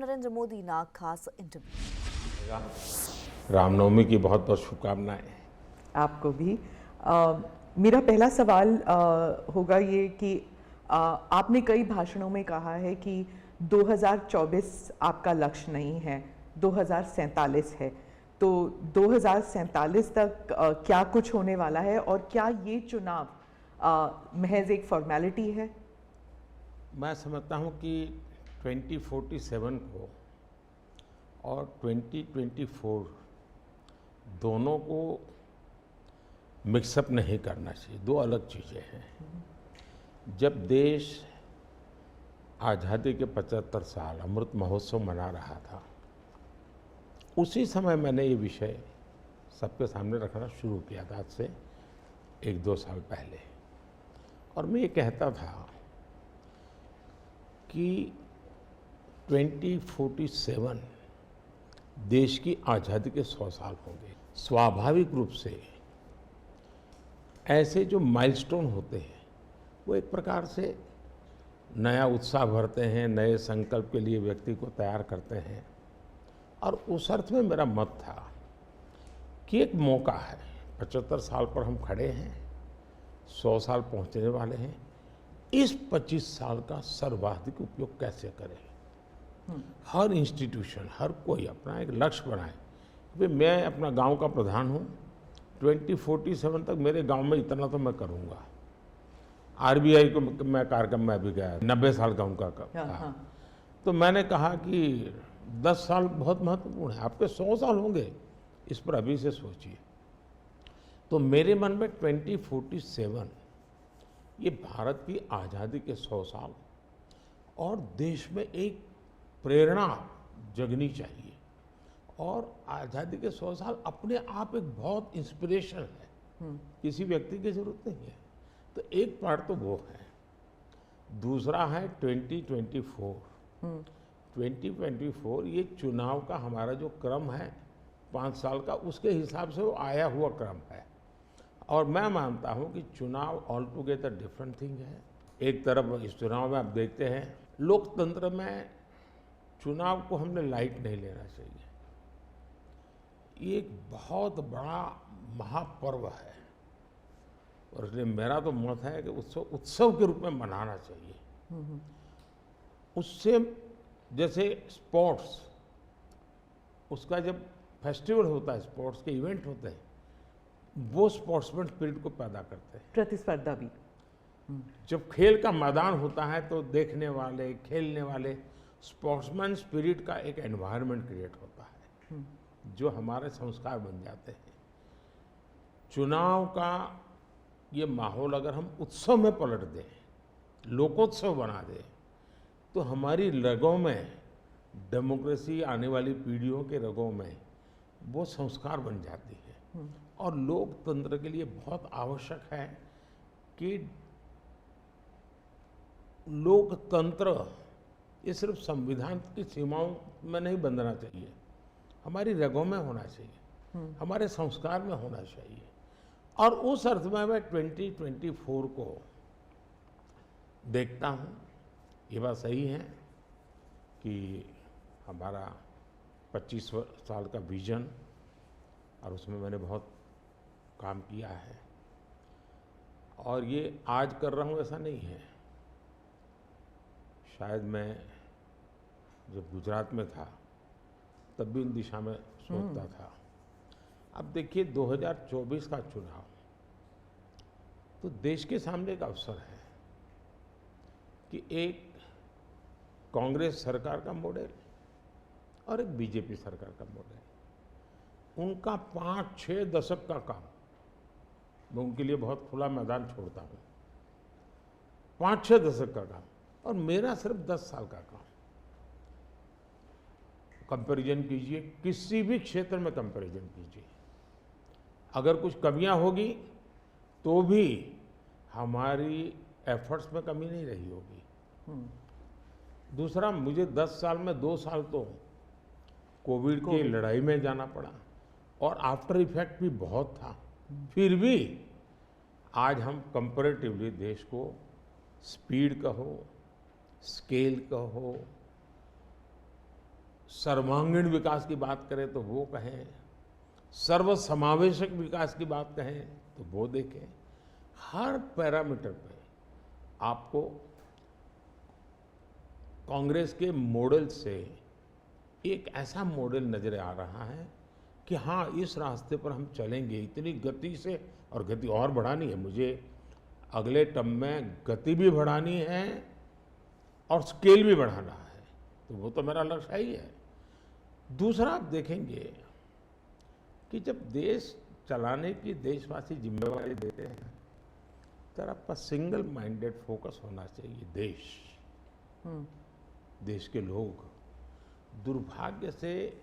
नरेंद्र मोदी ना खास इंटरव्यू। रामनवमी की बहुत बहुत शुभकामनाएं। आपको भी। मेरा पहला सवाल होगा ये कि आपने कई भाषणों में कहा है कि 2024 आपका लक्ष्य नहीं है, 2047 है। तो 2047 तक क्या कुछ होने वाला है और क्या ये चुनाव महज एक फॉर्मेलिटी है? मैं समझता हूं कि 2047 को और 2024 दोनों को मिक्सअप नहीं करना चाहिए, दो अलग चीज़ें हैं। जब देश आज़ादी के 75 साल अमृत महोत्सव मना रहा था, उसी समय मैंने ये विषय सबके सामने रखना शुरू किया था, आज से 1-2 साल पहले। और मैं ये कहता था कि 2047 देश की आज़ादी के 100 साल होंगे। स्वाभाविक रूप से ऐसे जो माइलस्टोन होते हैं वो एक प्रकार से नया उत्साह भरते हैं, नए संकल्प के लिए व्यक्ति को तैयार करते हैं। और उस अर्थ में मेरा मत था कि एक मौका है, 75 साल पर हम खड़े हैं, 100 साल पहुंचने वाले हैं, इस 25 साल का सर्वाधिक उपयोग कैसे करें। हर इंस्टीट्यूशन, हर कोई अपना एक लक्ष्य बनाए कि मैं अपना गांव का प्रधान हूं, 2047 तक मेरे गांव में इतना तो मैं करूंगा। आरबीआई को मैं कार्यक्रम में भी गया, 90 साल का उनका था। तो मैंने कहा कि 10 साल बहुत महत्वपूर्ण है, आपके 100 साल होंगे, इस पर अभी से सोचिए। तो मेरे मन में 2047 ये भारत की आज़ादी के 100 साल और देश में एक प्रेरणा जगनी चाहिए। और आज़ादी के 100 साल अपने आप एक बहुत इंस्पिरेशन है, किसी व्यक्ति की जरूरत नहीं है। तो एक पार्ट तो वो है, दूसरा है 2024। 2024 ये चुनाव का हमारा जो क्रम है 5 साल का, उसके हिसाब से वो आया हुआ क्रम है। और मैं मानता हूँ कि चुनाव ऑल टुगेदर डिफरेंट थिंग है। एक तरफ इस चुनाव में आप देखते हैं, लोकतंत्र में चुनाव को हमने लाइट नहीं लेना चाहिए। ये एक बहुत बड़ा महापर्व है और इसलिए मेरा तो मत है कि उत्सव के रूप में मनाना चाहिए। उससे जैसे स्पोर्ट्स, उसका जब फेस्टिवल होता है, स्पोर्ट्स के इवेंट होते हैं, वो स्पोर्ट्समैन स्पिरिट को पैदा करते हैं। प्रतिस्पर्धा भी। जब खेल का मैदान होता है तो देखने वाले, खेलने वाले, स्पोर्ट्समैन स्पिरिट का एक एनवायरनमेंट क्रिएट होता है जो हमारे संस्कार बन जाते हैं। चुनाव का ये माहौल अगर हम उत्सव में पलट दें, लोकोत्सव बना दें, तो हमारी रगों में, डेमोक्रेसी आने वाली पीढ़ियों के रगों में वो संस्कार बन जाती है। और लोकतंत्र के लिए बहुत आवश्यक है कि लोकतंत्र ये सिर्फ संविधान की सीमाओं में नहीं बंधना चाहिए, हमारी रगों में होना चाहिए, हमारे संस्कार में होना चाहिए। और उस अर्थ में मैं 2024 को देखता हूँ। ये बात सही है कि हमारा 25 साल का विजन, और उसमें मैंने बहुत काम किया है। और ये आज कर रहा हूँ ऐसा नहीं है, शायद मैं जब गुजरात में था तब भी इन दिशा में सोचता था। अब देखिए 2024 का चुनाव तो देश के सामने एक अवसर है कि एक कांग्रेस सरकार का मॉडल और एक बीजेपी सरकार का मॉडल, उनका 5-6 दशक का काम, मैं उनके लिए बहुत खुला मैदान छोड़ता हूँ, 5-6 दशक का काम, और मेरा सिर्फ 10 साल का काम। कंपैरिजन कीजिए, किसी भी क्षेत्र में कंपैरिजन कीजिए, अगर कुछ कमियां होगी तो भी हमारी एफर्ट्स में कमी नहीं रही होगी। दूसरा, मुझे 10 साल में 2 साल तो कोविड की लड़ाई में जाना पड़ा और आफ्टर इफेक्ट भी बहुत था। फिर भी आज हम कंपैरेटिवली देश को स्पीड कहो, स्केल कहो, सर्वांगीण विकास की बात करें तो वो कहें, सर्व समावेशक विकास की बात कहें तो वो देखें। हर पैरामीटर पे आपको कांग्रेस के मॉडल से एक ऐसा मॉडल नजर आ रहा है कि हाँ, इस रास्ते पर हम चलेंगे इतनी गति से, और गति और बढ़ानी है मुझे। अगले टर्म में गति भी बढ़ानी है और स्केल भी बढ़ाना है, तो वो तो मेरा लक्ष्य ही है। दूसरा, आप देखेंगे कि जब देश चलाने की देशवासी जिम्मेवारी देते हैं तो आपका सिंगल माइंडेड फोकस होना चाहिए। देश के लोग दुर्भाग्य से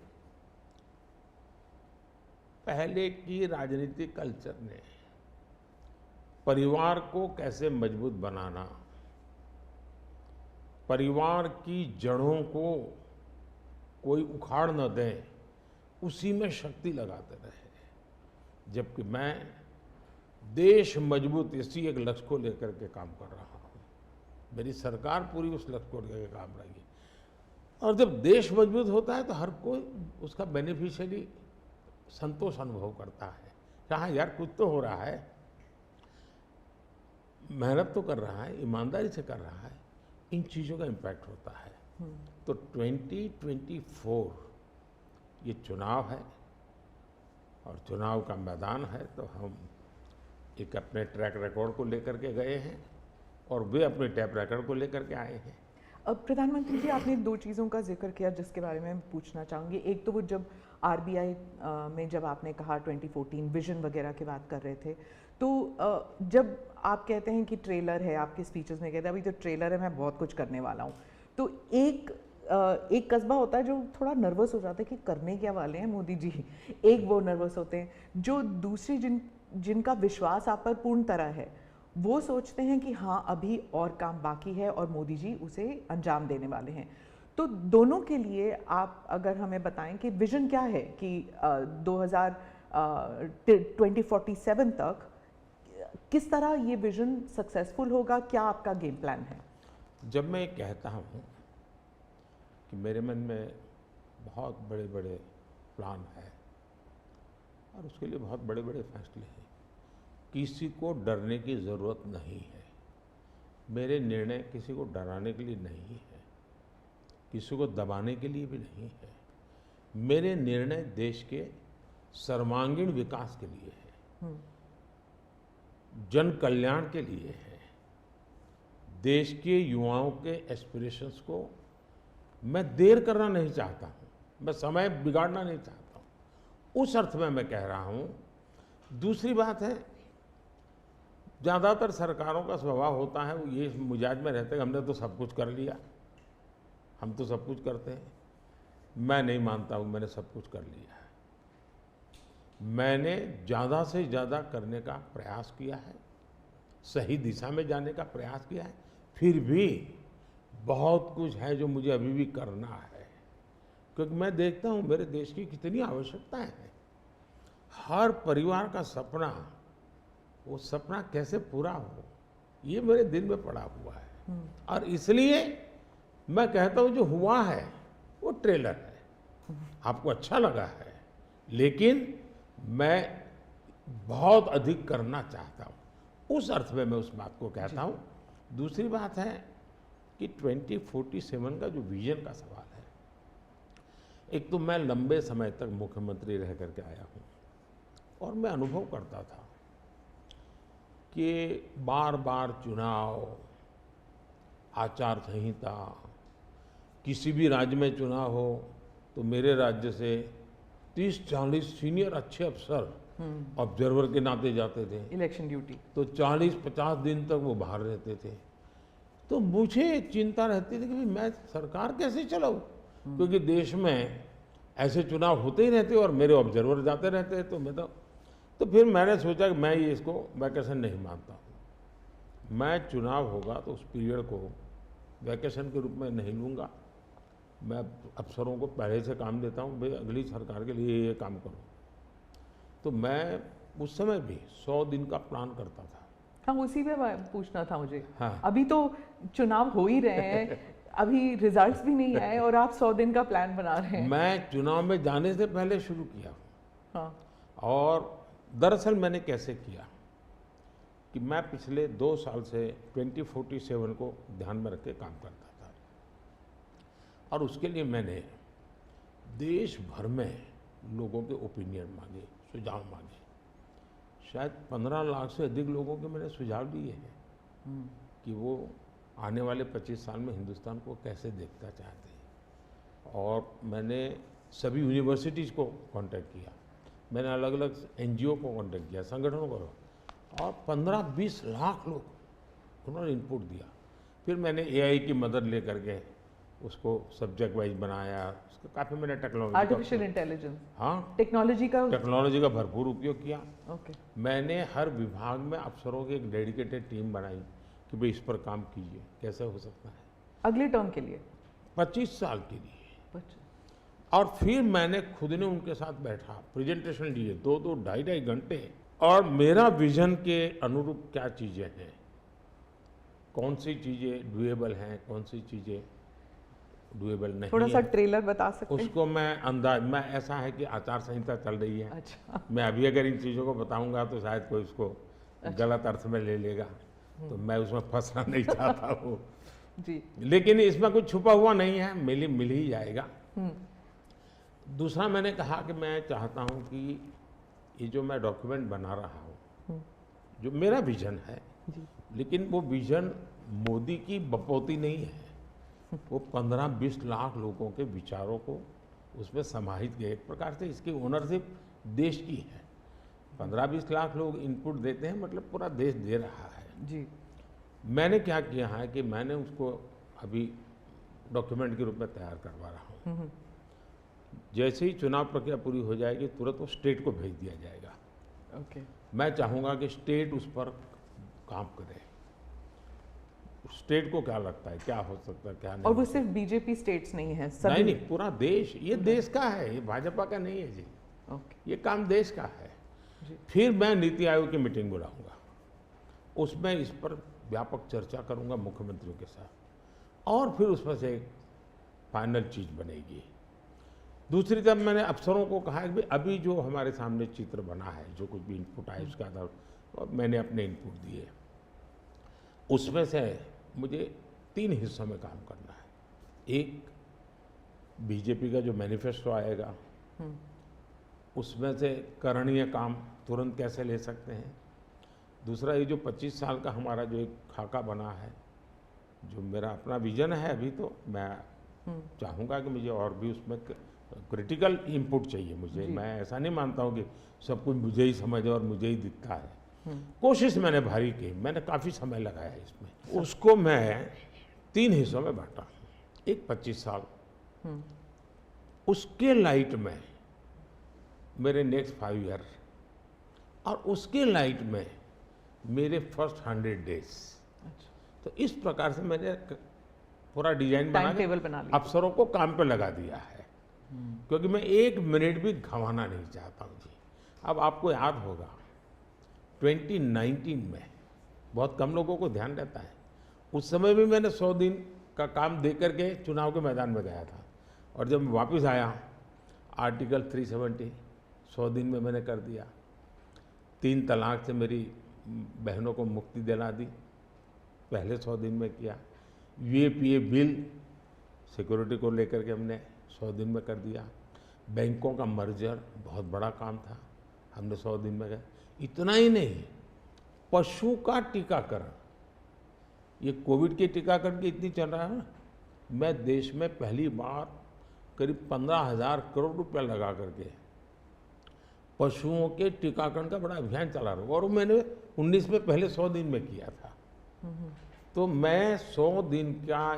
पहले की राजनीतिक कल्चर ने परिवार को कैसे मजबूत बनाना, परिवार की जड़ों को कोई उखाड़ न दे, उसी में शक्ति लगाते रहे। जबकि मैं देश मजबूत इसी एक लक्ष्य को लेकर के काम कर रहा हूँ। मेरी सरकार पूरी उस लक्ष्य को लेकर काम रही है। और जब देश मजबूत होता है तो हर कोई उसका बेनिफिशियरी संतोष अनुभव करता है। हाँ यार, कुछ तो हो रहा है, मेहनत तो कर रहा है, ईमानदारी से कर रहा है, इन चीज़ों का इम्पैक्ट होता है। तो 2024 ये चुनाव है और चुनाव का मैदान है, तो हम एक अपने ट्रैक रिकॉर्ड को लेकर के गए हैं और वे अपने ट्रैक रिकॉर्ड को लेकर के आए हैं। अब प्रधानमंत्री जी, आपने दो चीज़ों का जिक्र किया जिसके बारे में पूछना चाहूँगी। एक तो वो जब आरबीआई में जब आपने कहा 2014 विजन वगैरह की बात कर रहे थे, तो जब आप कहते हैं कि ट्रेलर है, आपके स्पीचेस में कहते हैं अभी तो ट्रेलर है, मैं बहुत कुछ करने वाला हूँ, तो एक कस्बा होता है जो थोड़ा नर्वस हो जाता है कि करने क्या वाले हैं मोदी जी। एक वो नर्वस होते हैं, जो दूसरी जिनका विश्वास आप पर पूर्ण तरह है, वो सोचते हैं कि हाँ अभी और काम बाकी है और मोदी जी उसे अंजाम देने वाले हैं। तो दोनों के लिए आप अगर हमें बताएं कि विजन क्या है कि 2047 तक किस तरह ये विजन सक्सेसफुल होगा, क्या आपका गेम प्लान है? जब मैं कहता हूँ कि मेरे मन में बहुत बड़े बड़े प्लान है और उसके लिए बहुत बड़े बड़े फैसले हैं, किसी को डरने की ज़रूरत नहीं है। मेरे निर्णय किसी को डराने के लिए नहीं है, किसी को दबाने के लिए भी नहीं है। मेरे निर्णय देश के सर्वांगीण विकास के लिए है, जन कल्याण के लिए है, देश के युवाओं के एस्पिरेशंस को मैं देर करना नहीं चाहता हूँ, मैं समय बिगाड़ना नहीं चाहता हूँ, उस अर्थ में मैं कह रहा हूँ। दूसरी बात है, ज़्यादातर सरकारों का स्वभाव होता है वो ये मिजाज में रहते हैं हमने तो सब कुछ कर लिया, हम तो सब कुछ करते हैं। मैं नहीं मानता हूँ मैंने सब कुछ कर लिया है। मैंने ज़्यादा से ज़्यादा करने का प्रयास किया है, सही दिशा में जाने का प्रयास किया है, फिर भी बहुत कुछ है जो मुझे अभी भी करना है, क्योंकि मैं देखता हूँ मेरे देश की कितनी आवश्यकताएं हैं। हर परिवार का सपना, वो सपना कैसे पूरा हो, ये मेरे दिल में पड़ा हुआ है। और इसलिए मैं कहता हूँ जो हुआ है वो ट्रेलर है, आपको अच्छा लगा है, लेकिन मैं बहुत अधिक करना चाहता हूँ, उस अर्थ में मैं उस बात को कहता हूँ। दूसरी बात है कि 2047 का जो विजन का सवाल है, एक तो मैं लंबे समय तक मुख्यमंत्री रह करके आया हूँ और मैं अनुभव करता था कि बार बार चुनाव, आचार संहिता, किसी भी राज्य में चुनाव हो तो मेरे राज्य से 30-40 सीनियर अच्छे अफसर ऑब्जर्वर के नाते जाते थे इलेक्शन ड्यूटी, तो 40-50 दिन तक वो बाहर रहते थे। तो मुझे चिंता रहती थी कि मैं सरकार कैसे चलाऊं, क्योंकि देश में ऐसे चुनाव होते ही रहते और मेरे ऑब्जर्वर जाते रहते। तो फिर मैंने सोचा कि मैं ये इसको वैकेशन नहीं मानता हूँ। मैं चुनाव होगा तो उस पीरियड को वैकेशन के रूप में नहीं लूँगा। मैं अफसरों को पहले से काम देता हूँ, भाई अगली सरकार के लिए ये काम करो। तो मैं उस समय भी 100 दिन का प्लान करता था। हाँ, उसी पे पूछना था मुझे। हाँ। अभी तो चुनाव हो ही रहे हैं, अभी रिजल्ट्स भी नहीं आए और आप 100 दिन का प्लान बना रहे हैं। मैं चुनाव में जाने से पहले शुरू किया हाँ। और दरअसल मैंने कैसे किया कि मैं पिछले 2 साल से 2047 को ध्यान में रख के काम करता था और उसके लिए मैंने देश भर में लोगों के ओपिनियन मांगे, सुझाव मांगे। शायद 15 लाख से अधिक लोगों के मैंने सुझाव लिए हैं कि वो आने वाले 25 साल में हिंदुस्तान को कैसे देखना चाहते हैं। और मैंने सभी यूनिवर्सिटीज़ को कांटेक्ट किया, मैंने अलग अलग एनजीओ को कांटेक्ट किया, संगठनों को, और 15-20 लाख लोग उन्होंने इनपुट दिया। फिर मैंने एआई की मदद लेकर के उसको सब्जेक्ट वाइज बनाया, उसका काफ़ी मैंने टेक्नोलॉजी, आर्टिफिशियल इंटेलिजेंस, हाँ, टेक्नोलॉजी का भरपूर उपयोग किया। ओके। मैंने हर विभाग में अफसरों की एक डेडिकेटेड टीम बनाई कि भाई इस पर काम कीजिए, कैसे हो सकता है अगले टर्म के लिए 25 साल के लिए। 25। और फिर मैंने खुद ने उनके साथ बैठा, प्रेजेंटेशन दिए 2-2, 2.5 घंटे, और मेरा विजन के अनुरूप क्या चीज़ें हैं, कौन सी चीज़ें डुएबल हैं, कौन सी चीज़ें डुएबल नहीं, थोड़ा सा ट्रेलर बता सकते हैं? उसको मैं ऐसा है कि आचार संहिता चल रही है। अच्छा। मैं अभी अगर इन चीज़ों को बताऊंगा तो शायद कोई उसको गलत अर्थ में ले लेगा, तो मैं उसमें फंसना नहीं चाहता हूँ जी। लेकिन इसमें कुछ छुपा हुआ नहीं है, मिल ही जाएगा। दूसरा मैंने कहा कि मैं चाहता हूँ कि ये जो मैं डॉक्यूमेंट बना रहा हूँ, जो मेरा विजन है, लेकिन वो विजन मोदी की बपौती नहीं है, वो 15-20 लाख लोगों के विचारों को उसमें समाहित किया। एक प्रकार से इसकी ओनरशिप देश की है। 15-20 लाख लोग इनपुट देते हैं, मतलब पूरा देश दे रहा है जी। मैंने क्या किया है कि मैंने उसको अभी डॉक्यूमेंट के रूप में तैयार करवा रहा हूँ। जैसे ही चुनाव प्रक्रिया पूरी हो जाएगी तुरंत वो स्टेट को भेज दिया जाएगा। ओके। मैं चाहूँगा कि स्टेट उस पर काम करे, स्टेट को क्या लगता है, क्या हो सकता है, क्या नहीं। और वो सिर्फ बीजेपी स्टेट्स नहीं है, सभी नहीं, पूरा देश, ये देश का है, ये भाजपा का नहीं है जी। ओके। ये काम देश का है। जी। फिर मैं नीति आयोग की मीटिंग बुलाऊंगा, उसमें इस पर व्यापक चर्चा करूंगा मुख्यमंत्रियों के साथ, और फिर उसमें से एक फाइनल चीज बनेगी। दूसरी तरफ मैंने अफसरों को कहा कि अभी जो हमारे सामने चित्र बना है, जो कुछ भी इनपुट आए उसके आधार पर मैंने अपने इनपुट दिए, उसमें से मुझे 3 हिस्सों में काम करना है। एक, बीजेपी का जो मैनिफेस्टो आएगा उसमें से करणीय काम तुरंत कैसे ले सकते हैं। दूसरा, ये जो 25 साल का हमारा जो एक खाका बना है, जो मेरा अपना विजन है, अभी तो मैं चाहूँगा कि मुझे और भी उसमें क्रिटिकल इनपुट चाहिए मुझे। मैं ऐसा नहीं मानता हूँ कि सब कुछ मुझे ही समझ और मुझे ही दिखता है। कोशिश मैंने भारी की, मैंने काफ़ी समय लगाया इसमें। उसको मैं 3 हिस्सों में बांटा। एक 25 साल, उसके लाइट में मेरे नेक्स्ट 5 ईयर, और उसके लाइट में मेरे फर्स्ट 100 डेज। तो इस प्रकार से मैंने पूरा डिजाइन बना के अफसरों को काम पे लगा दिया है, क्योंकि मैं 1 मिनट भी गंवाना नहीं चाहता हूँ जी। अब आपको याद होगा 2019 में बहुत कम लोगों को ध्यान रहता है, उस समय भी मैंने 100 दिन का काम दे करके चुनाव के मैदान में गया था, और जब मैं वापस आया आर्टिकल 370 100 दिन में मैंने कर दिया। 3 तलाक से मेरी बहनों को मुक्ति दिला दी, पहले 100 दिन में किया। यूएपीए बिल सिक्योरिटी को लेकर के हमने 100 दिन में कर दिया। बैंकों का मर्जर बहुत बड़ा काम था, हमने 100 दिन में किया। इतना ही नहीं, पशु का टीकाकरण, ये कोविड के टीकाकरण की इतनी चल रहा है ना, मैं देश में पहली बार करीब 15,000 करोड़ रुपया लगा करके पशुओं के टीकाकरण का बड़ा अभियान चला रहा हूँ, और मैंने 19 में पहले 100 दिन में किया था। तो मैं 100 दिन का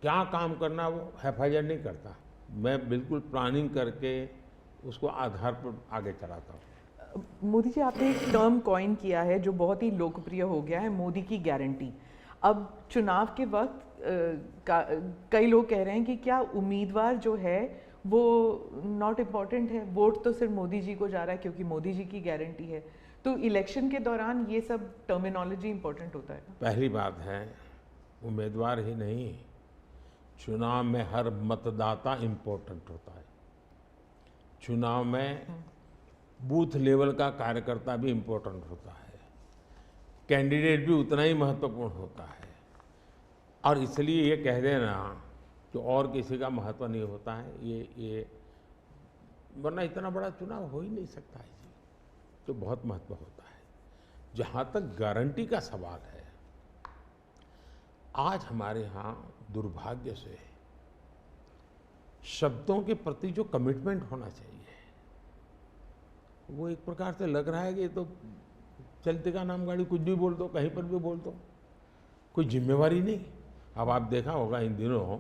क्या काम करना वो हैफाजत नहीं करता, मैं बिल्कुल प्लानिंग करके उसको आधार पर आगे चलाता हूँ। मोदी जी, आपने एक टर्म कॉइन किया है जो बहुत ही लोकप्रिय हो गया है, मोदी की गारंटी। अब चुनाव के वक्त कई लोग कह रहे हैं कि क्या उम्मीदवार जो है वो नॉट इम्पॉर्टेंट है, वोट तो सिर्फ मोदी जी को जा रहा है क्योंकि मोदी जी की गारंटी है। तो इलेक्शन के दौरान ये सब टर्मिनोलॉजी इम्पोर्टेंट होता है। पहली बात है, उम्मीदवार ही नहीं, चुनाव में हर मतदाता इम्पोर्टेंट होता है। चुनाव में बूथ लेवल का कार्यकर्ता भी इम्पोर्टेंट होता है, कैंडिडेट भी उतना ही महत्वपूर्ण होता है। और इसलिए ये कह देना कि और किसी का महत्व नहीं होता है, ये वरना इतना बड़ा चुनाव हो ही नहीं सकता है जी, तो बहुत महत्व होता है। जहाँ तक गारंटी का सवाल है, आज हमारे यहाँ दुर्भाग्य से शब्दों के प्रति जो कमिटमेंट होना चाहिए वो एक प्रकार से लग रहा है कि ये तो चलते का नाम गाड़ी, कुछ भी बोल दो, कहीं पर भी बोल दो, कोई जिम्मेवारी नहीं। अब आप देखा होगा इन दिनों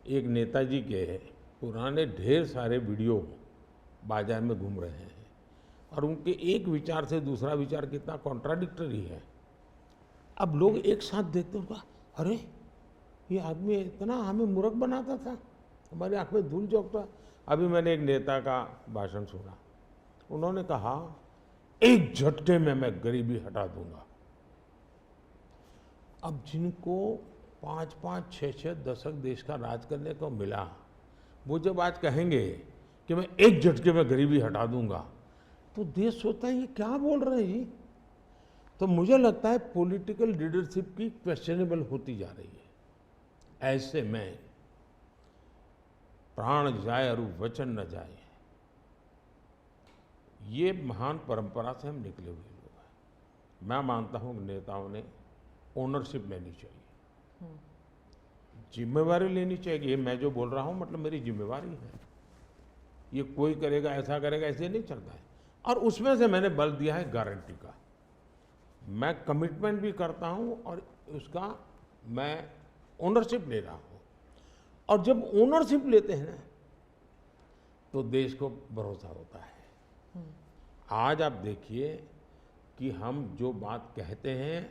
एक नेताजी के पुराने ढेर सारे वीडियो बाजार में घूम रहे हैं और उनके एक विचार से दूसरा विचार कितना कॉन्ट्राडिक्टरी है। अब लोग एक साथ देखते हैं, अरे ये आदमी इतना हमें मूर्ख बनाता था, हमारी आंख में धूल झोंकता। अभी मैंने एक नेता का भाषण सुना, उन्होंने कहा एक झटके में मैं गरीबी हटा दूंगा। अब जिनको 5-5, 6-6 दशक देश का राज करने को मिला, वो जब आज कहेंगे कि मैं एक झटके में गरीबी हटा दूंगा, तो देश सोचता है ये क्या बोल रहे हैं जी। तो मुझे लगता है पॉलिटिकल लीडरशिप की क्वेश्चनेबल होती जा रही है। ऐसे में प्राण जाए और वचन न जाए, ये महान परंपरा से हम निकले हुए लोग हैं। मैं मानता हूं कि नेताओं ने ओनरशिप लेनी चाहिए, जिम्मेवारी लेनी चाहिए। ये मैं जो बोल रहा हूं मतलब मेरी जिम्मेवारी है, ये कोई करेगा ऐसा करेगा ऐसे नहीं चलता है। और उसमें से मैंने बल दिया है गारंटी का। मैं कमिटमेंट भी करता हूं और उसका मैं ओनरशिप ले रहा हूं। और जब ओनरशिप लेते हैं ना तो देश को भरोसा होता है। आज आप देखिए कि हम जो बात कहते हैं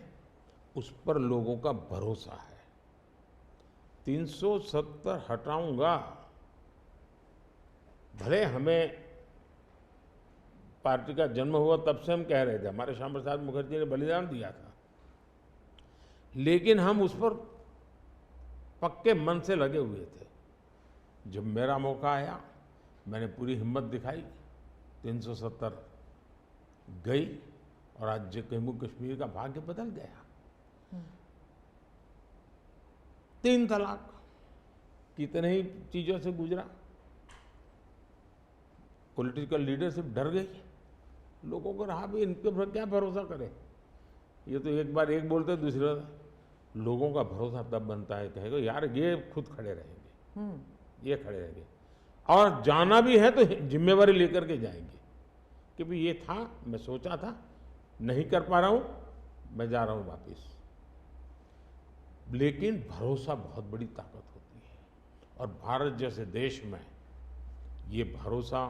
उस पर लोगों का भरोसा है। 370 हटाऊंगा, भले हमें पार्टी का जन्म हुआ तब से हम कह रहे थे, हमारे श्यामा प्रसाद मुखर्जी ने बलिदान दिया था, लेकिन हम उस पर पक्के मन से लगे हुए थे। जब मेरा मौका आया मैंने पूरी हिम्मत दिखाई, 370 गई और आज जम्मू कश्मीर का भाग्य बदल गया। 3 तलाक कितने ही चीजों से गुजरा, पॉलिटिकल लीडरशिप डर गई, लोगों को रहा भी इनके पर क्या भरोसा करें। ये तो एक बार एक बोलते दूसरी बार, लोगों का भरोसा तब बनता है, कहेगा यार ये खुद खड़े रहेंगे, ये खड़े रहेंगे और जाना भी है तो जिम्मेवारी लेकर के जाएंगे कि भाई ये था, मैं सोचा था, नहीं कर पा रहा हूं, मैं जा रहा हूं वापिस। लेकिन भरोसा बहुत बड़ी ताकत होती है और भारत जैसे देश में ये भरोसा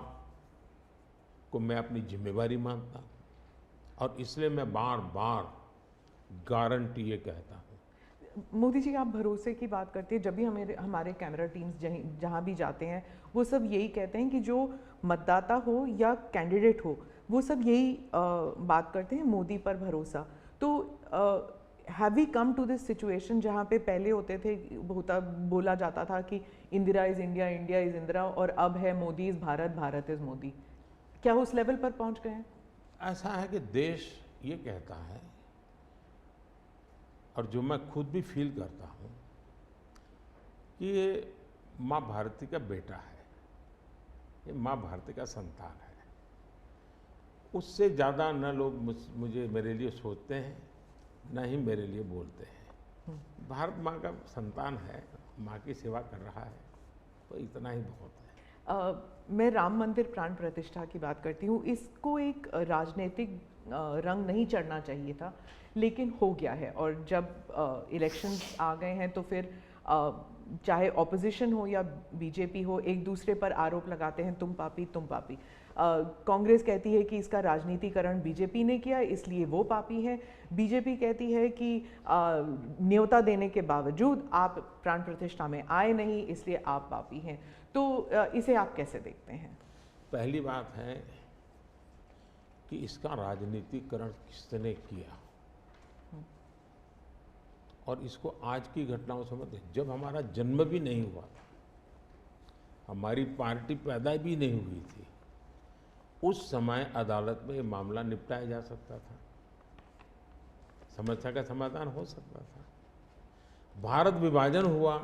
को मैं अपनी जिम्मेवारी मानता हूं और इसलिए मैं बार बार गारंटी ये कहता हूं। मोदी जी, आप भरोसे की बात करते हैं, जब भी हमारे कैमरा टीम्स जहाँ भी जाते हैं वो सब यही कहते हैं कि जो मतदाता हो या कैंडिडेट हो वो सब यही बात करते हैं, मोदी पर भरोसा। तो have we come to this situation जहाँ पे पहले होते थे, बोला जाता था कि Indira is India, India is Indira, और अब है मोदी इज़ भारत, भारत इज़ मोदी। क्या उस लेवल पर पहुँच गए हैं? ऐसा है कि देश ये कहता है और जो मैं खुद भी फील करता हूँ कि ये माँ भारती का बेटा है, ये माँ भारती का संतान है। उससे ज़्यादा न लोग मुझे मेरे लिए सोचते हैं, न ही मेरे लिए बोलते हैं। भारत माँ का संतान है, माँ की सेवा कर रहा है, तो इतना ही बहुत है। मैं राम मंदिर प्राण प्रतिष्ठा की बात करती हूँ। इसको एक राजनीतिक रंग नहीं चढ़ना चाहिए था, लेकिन हो गया है। और जब इलेक्शंस आ गए हैं तो फिर चाहे ऑपोजिशन हो या बीजेपी हो, एक दूसरे पर आरोप लगाते हैं, तुम पापी तुम पापी। कांग्रेस कहती है कि इसका राजनीतिकरण बीजेपी ने किया इसलिए वो पापी है। बीजेपी कहती है कि न्योता देने के बावजूद आप प्राण प्रतिष्ठा में आए नहीं इसलिए आप पापी हैं। तो इसे आप कैसे देखते हैं? पहली बात है कि इसका राजनीतिकरण किसने किया। और इसको आज की घटनाओं से मत, जब हमारा जन्म भी नहीं हुआ था, हमारी पार्टी पैदा भी नहीं हुई थी, उस समय अदालत में ये मामला निपटाया जा सकता था, समस्या का समाधान हो सकता था। भारत विभाजन हुआ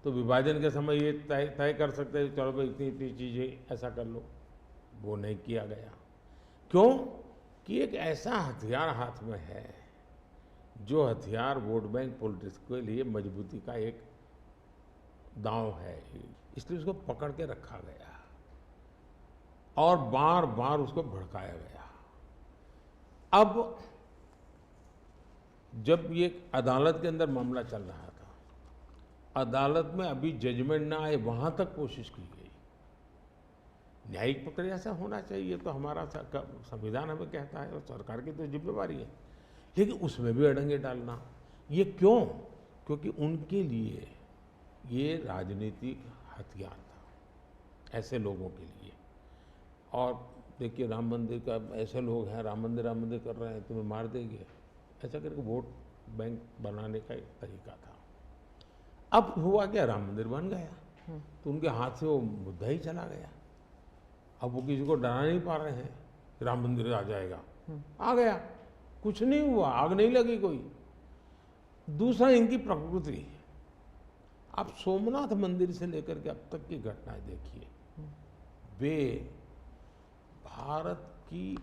तो विभाजन के समय ये तय कर सकते हैं, चलो भाई इतनी इतनी चीज़ें ऐसा कर लो, वो नहीं किया गया। क्यों? कि एक ऐसा हथियार हाथ में है, जो हथियार वोट बैंक पॉलिटिक्स के लिए मजबूती का एक दांव है, इसलिए उसको पकड़ के रखा गया और बार बार उसको भड़काया गया। अब जब ये अदालत के अंदर मामला चल रहा था, अदालत में अभी जजमेंट ना आए वहां तक कोशिश की गई। न्यायिक प्रक्रिया से होना चाहिए, तो हमारा संविधान हमें कहता है और सरकार की तो जिम्मेवारी है, लेकिन उसमें भी अड़ंगे डालना, ये क्यों? क्योंकि उनके लिए ये राजनीतिक हथियार था, ऐसे लोगों के लिए। और देखिए राम मंदिर का, ऐसे लोग हैं राम मंदिर कर रहे हैं, तुम्हें मार देंगे, ऐसा करके वोट बैंक बनाने का एक तरीका था। अब हुआ क्या, राम मंदिर बन गया तो उनके हाथ से वो मुद्दा ही चला गया। अब वो किसी को डरा नहीं पा रहे हैं कि राम मंदिर आ जाएगा, आ गया, कुछ नहीं हुआ, आग नहीं लगी कोई। दूसरा, इनकी प्रकृति, आप सोमनाथ मंदिर से लेकर के अब तक की घटनाएं देखिए, वे भारत की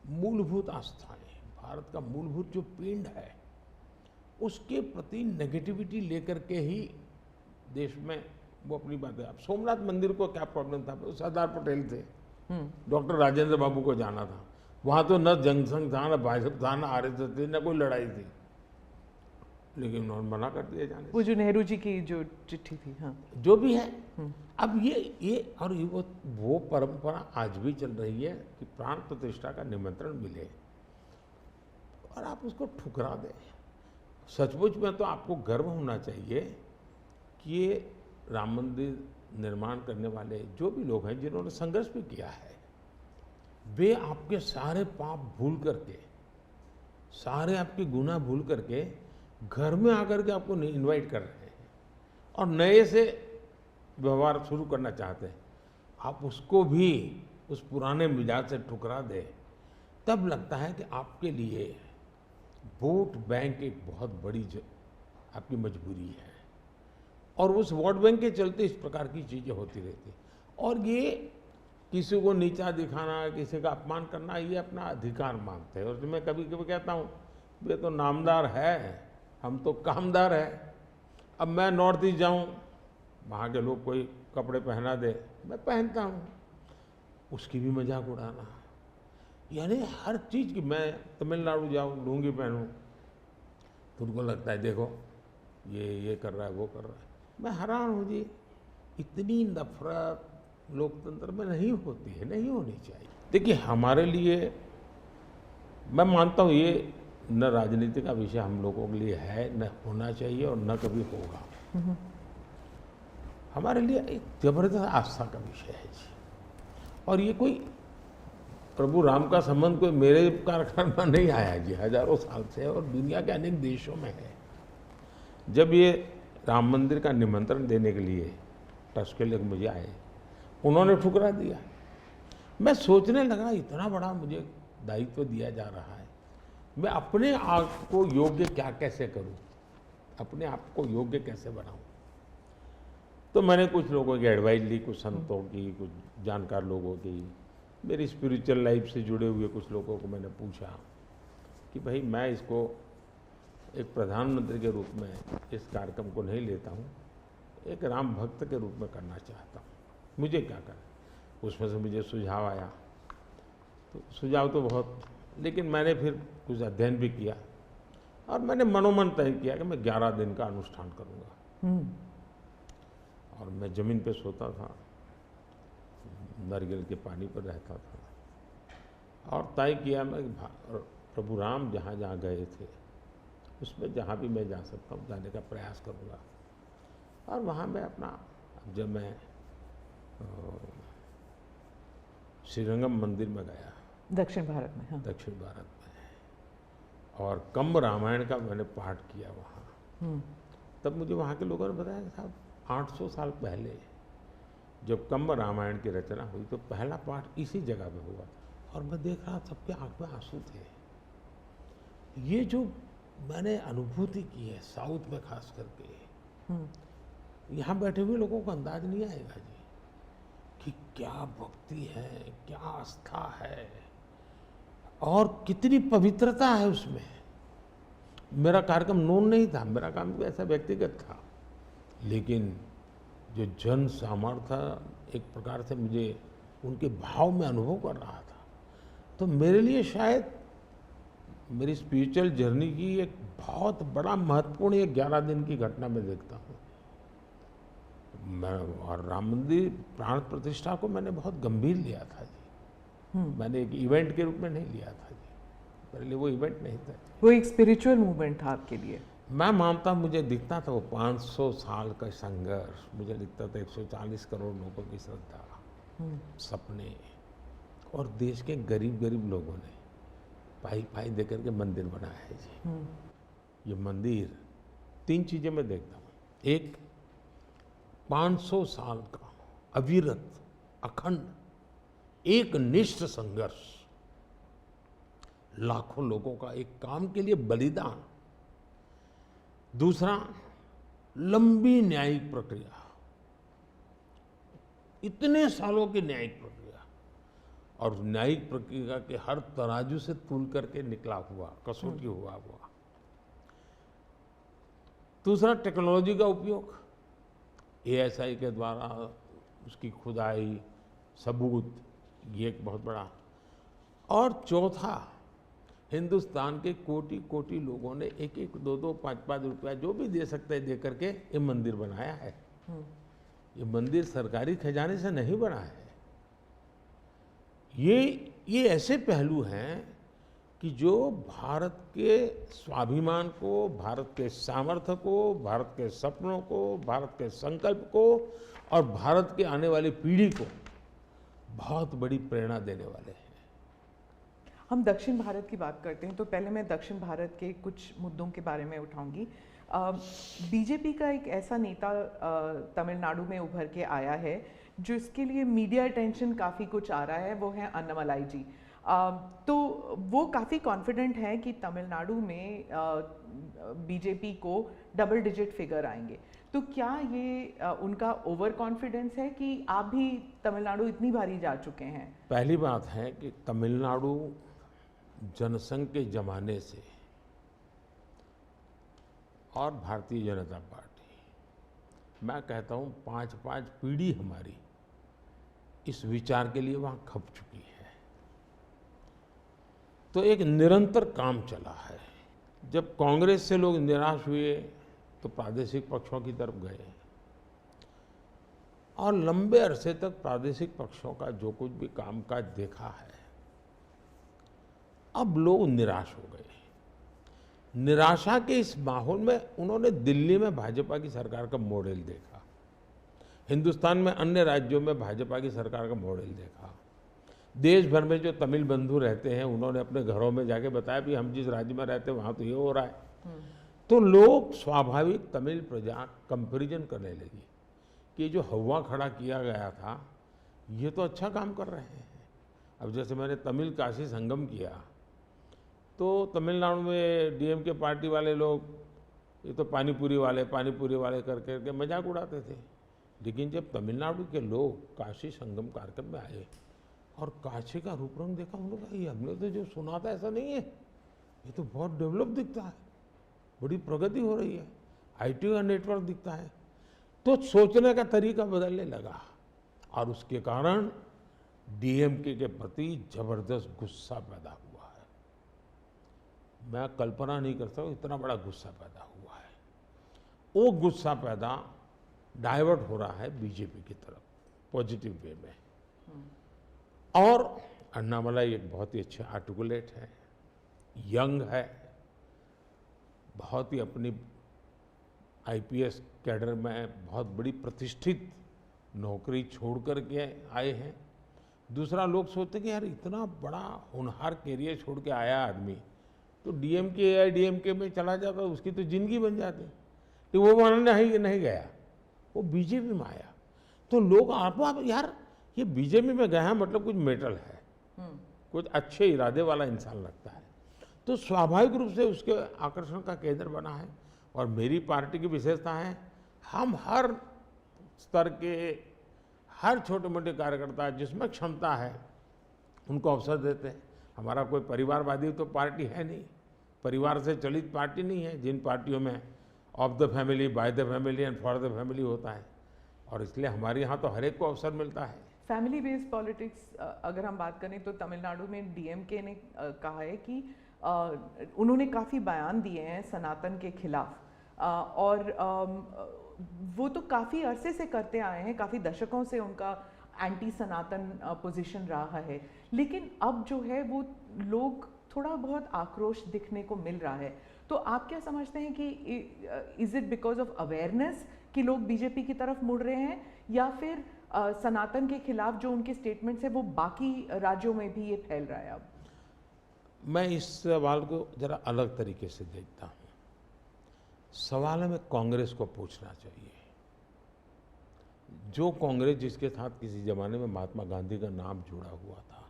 मूलभूत आस्थाएं, भारत का मूलभूत जो पिंड है, उसके प्रति नेगेटिविटी लेकर के ही देश में वो अपनी बात है। अब सोमनाथ मंदिर को क्या प्रॉब्लम था? सरदार पटेल थे, डॉक्टर राजेंद्र बाबू को जाना था, वहां तो न जनसंघ था, न भाजपा था, न आरएसएस थी, न कोई लड़ाई थी, लेकिन उन्होंने मना कर दिया जाने। वो जो नेहरू जी की जो चिट्ठी थी, हाँ, जो भी है। अब ये और वो परंपरा आज भी चल रही है कि प्राण प्रतिष्ठा का निमंत्रण मिले और आप उसको ठुकरा दें। सचमुच में तो आपको गर्व होना चाहिए कि ये राम मंदिर निर्माण करने वाले जो भी लोग हैं, जिन्होंने संघर्ष भी किया है, वे आपके सारे पाप भूल करके, सारे आपके गुनाह भूल करके घर में आकर के आपको इनवाइट कर रहे हैं और नए से व्यवहार शुरू करना चाहते हैं। आप उसको भी उस पुराने मिजाज से ठुकरा दे, तब लगता है कि आपके लिए वोट बैंक एक बहुत बड़ी आपकी मजबूरी है। और उस वोट बैंक के चलते इस प्रकार की चीज़ें होती रहती। और ये किसी को नीचा दिखाना, किसी का अपमान करना, ये अपना अधिकार मानते हैं। और मैं कभी कभी कहता हूँ, वे तो नामदार है, हम तो कामदार है। अब मैं नॉर्थ ईस्ट जाऊँ, वहाँ के लोग कोई कपड़े पहना दे, मैं पहनता हूँ, उसकी भी मजाक उड़ाना, यानी हर चीज़ की। मैं तमिलनाडु जाऊँ, लुंगी पहनूँ, तो उनको लगता है देखो ये कर रहा है, वो कर रहा है। मैं हैरान हूँ जी, इतनी नफरत लोकतंत्र में नहीं होती है, नहीं होनी चाहिए। देखिए हमारे लिए, मैं मानता हूँ ये न राजनीति का विषय हम लोगों के लिए है, न होना चाहिए और न कभी होगा। हमारे लिए एक जबरदस्त आस्था का विषय है जी। और ये कोई प्रभु राम का संबंध कोई मेरे कारखाने में नहीं आया जी, हजारों साल से, और दुनिया के अनेक देशों में है। जब ये राम मंदिर का निमंत्रण देने के लिए ट्रस्ट के लोग मुझे आए, उन्होंने ठुकरा दिया। मैं सोचने लगा, इतना बड़ा मुझे दायित्व दिया जा रहा है, मैं अपने आप को योग्य क्या कैसे करूं, अपने आप को योग्य कैसे बनाऊं। तो मैंने कुछ लोगों की एडवाइस ली, कुछ संतों की, कुछ जानकार लोगों की, मेरी स्पिरिचुअल लाइफ से जुड़े हुए कुछ लोगों को मैंने पूछा कि भाई मैं इसको एक प्रधानमंत्री के रूप में इस कार्यक्रम को नहीं लेता हूँ, एक राम भक्त के रूप में करना चाहता हूँ, मुझे क्या करें। उसमें से मुझे सुझाव आया, तो सुझाव तो बहुत, लेकिन मैंने फिर कुछ अध्ययन भी किया और मैंने मनोमन तय किया कि मैं 11 दिन का अनुष्ठान करूँगा। और मैं ज़मीन पे सोता था, नारियल के पानी पर रहता था, और तय किया मैं प्रभु राम जहाँ जहाँ गए थे उसमें जहाँ भी मैं जा सकता हूँ जाने का प्रयास करूँगा। और वहाँ मैं अपना, जब मैं श्रीरंगम मंदिर में गया, दक्षिण भारत में, हाँ, दक्षिण भारत में, और कम्ब रामायण का मैंने पाठ किया वहाँ। तब मुझे वहाँ के लोगों ने बताया कि साहब 800 साल पहले जब कंब रामायण की रचना हुई तो पहला पाठ इसी जगह पे हुआ था, और मैं देख रहा सबके आंख में आंसू थे। ये जो मैंने अनुभूति की है साउथ में खास करके, यहाँ बैठे हुए लोगों को अंदाज नहीं आएगा जी कि क्या भक्ति है, क्या आस्था है और कितनी पवित्रता है उसमें। मेरा कार्यक्रम नोन नहीं था, मेरा काम भी ऐसा व्यक्तिगत था, लेकिन जो जन सामर्थ्य एक प्रकार से मुझे उनके भाव में अनुभव कर रहा था, तो मेरे लिए शायद मेरी स्पिरिचुअल जर्नी की एक बहुत बड़ा महत्वपूर्ण एक 11 दिन की घटना में देखता हूँ। मैं और राम मंदिर प्राण प्रतिष्ठा को मैंने बहुत गंभीर लिया था जी। मैंने एक इवेंट के रूप में नहीं लिया था जी, मेरे लिए वो इवेंट नहीं था। वो एक स्पिरिचुअल मूवमेंट था आपके लिए? मैं मानता, मुझे दिखता था वो 500 साल का संघर्ष, मुझे दिखता था 140 करोड़ लोगों की श्रद्धा, सपने, और देश के गरीब गरीब लोगों ने पाई देकर के मंदिर बनाया है जी। ये मंदिर 3 चीजें मैं देखता हूँ। एक, 500 साल का अविरत अखंड एक निष्ठ संघर्ष, लाखों लोगों का एक काम के लिए बलिदान। दूसरा, लंबी न्यायिक प्रक्रिया, इतने सालों की न्यायिक प्रक्रिया, और न्यायिक प्रक्रिया के हर तराजू से तूल करके निकला हुआ, कसौटी हुआ। दूसरा, टेक्नोलॉजी का उपयोग, ASI के द्वारा उसकी खुदाई, सबूत, ये एक बहुत बड़ा। और चौथा, हिंदुस्तान के कोटि कोटि लोगों ने 1-1, 2-2, 5-5 रुपया जो भी दे सकते हैं दे करके ये मंदिर बनाया है। ये मंदिर सरकारी खजाने से नहीं बना है। ये ऐसे पहलू हैं कि जो भारत के स्वाभिमान को, भारत के सामर्थ्य को, भारत के सपनों को, भारत के संकल्प को और भारत के आने वाली पीढ़ी को बहुत बड़ी प्रेरणा देने वाले हैं। हम दक्षिण भारत की बात करते हैं तो पहले मैं दक्षिण भारत के कुछ मुद्दों के बारे में उठाऊंगी। बीजेपी का एक ऐसा नेता तमिलनाडु में उभर के आया है जो इसके लिए मीडिया अटेंशन काफ़ी कुछ आ रहा है, वो है अन्नामलाई जी। तो वो काफ़ी कॉन्फिडेंट हैं कि तमिलनाडु में बीजेपी को डबल डिजिट फिगर आएंगे। तो क्या ये उनका ओवर कॉन्फिडेंस है कि आप भी तमिलनाडु इतनी बारी जा चुके हैं? पहली बात है कि तमिलनाडु जनसंघ के जमाने से और भारतीय जनता पार्टी, मैं कहता हूँ 5-5 पीढ़ी हमारी इस विचार के लिए वहाँ खप चुकी है। तो एक निरंतर काम चला है। जब कांग्रेस से लोग निराश हुए तो प्रादेशिक पक्षों की तरफ गए, और लंबे अरसे तक प्रादेशिक पक्षों का जो कुछ भी कामकाज देखा है, अब लोग निराश हो गए। निराशा के इस माहौल में उन्होंने दिल्ली में भाजपा की सरकार का मॉडल देखा, हिंदुस्तान में अन्य राज्यों में भाजपा की सरकार का मॉडल देखा, देश भर में जो तमिल बंधु रहते हैं उन्होंने अपने घरों में जाके बताया भी हम जिस राज्य में रहते हैं वहाँ तो ये हो रहा है। तो लोग स्वाभाविक तमिल प्रजा कंपैरिजन करने लगी कि जो हवा खड़ा किया गया था ये तो अच्छा काम कर रहे हैं। अब जैसे मैंने तमिल काशी संगम किया तो तमिलनाडु में DMK पार्टी वाले लोग ये तो पानीपुरी वाले कर करके मजाक उड़ाते थे, लेकिन जब तमिलनाडु के लोग काशी संगम कार्यक्रम में आए और काशी का रूप रंग देखा, उन्होंने कहा ये हमने तो जो सुना था ऐसा नहीं है, ये तो बहुत डेवलप दिखता है, बड़ी प्रगति हो रही है, IT का नेटवर्क दिखता है। तो सोचने का तरीका बदलने लगा और उसके कारण DMK के प्रति जबरदस्त गुस्सा पैदा हुआ है। मैं कल्पना नहीं करता हूँ इतना बड़ा गुस्सा पैदा हुआ है। वो गुस्सा पैदा डाइवर्ट हो रहा है बीजेपी की तरफ पॉजिटिव वे में। और अन्नामलाई एक बहुत ही अच्छे आर्टिकुलेट है, यंग है, बहुत ही अपनी IPS कैडर में बहुत बड़ी प्रतिष्ठित नौकरी छोड़ कर के आए हैं। दूसरा, लोग सोचते कि यार इतना बड़ा होनहार कैरियर छोड़ के आया आदमी तो DMK या DMK में चला जाता उसकी तो जिंदगी बन जाती। कि वो वहाँ नहीं गया, वो बीजेपी में आया। तो लोग आप यार ये बीजेपी में गया है मतलब कुछ मेटल है, कुछ अच्छे इरादे वाला इंसान लगता है, तो स्वाभाविक रूप से उसके आकर्षण का केंद्र बना है। और मेरी पार्टी की विशेषता है, हम हर स्तर के हर छोटे मोटे कार्यकर्ता जिसमें क्षमता है उनको अवसर देते हैं। हमारा कोई परिवारवादी तो पार्टी है नहीं, परिवार से चलित पार्टी नहीं है, जिन पार्टियों में of the family, by the family and for the family होता है। और इसलिए हमारे यहाँ तो हर एक को अवसर मिलता है। फैमिली बेस्ड पॉलिटिक्स अगर हम बात करें तो तमिलनाडु में डीएमके ने कहा है कि उन्होंने काफ़ी बयान दिए हैं सनातन के खिलाफ, और वो तो काफ़ी अरसे से करते आए हैं, काफ़ी दशकों से उनका एंटी सनातन पोजीशन रहा है। लेकिन अब जो है वो लोग थोड़ा बहुत आक्रोश दिखने को मिल रहा है। तो आप क्या समझते हैं कि is it because of awareness कि लोग बीजेपी की तरफ मुड़ रहे हैं, या फिर सनातन के खिलाफ जो उनके स्टेटमेंट्स है वो बाकी राज्यों में भी ये फैल रहा है? अब मैं इस सवाल को जरा अलग तरीके से देखता हूँ। सवाल हमें कांग्रेस को पूछना चाहिए। जो कांग्रेस जिसके साथ किसी जमाने में महात्मा गांधी का नाम जुड़ा हुआ था,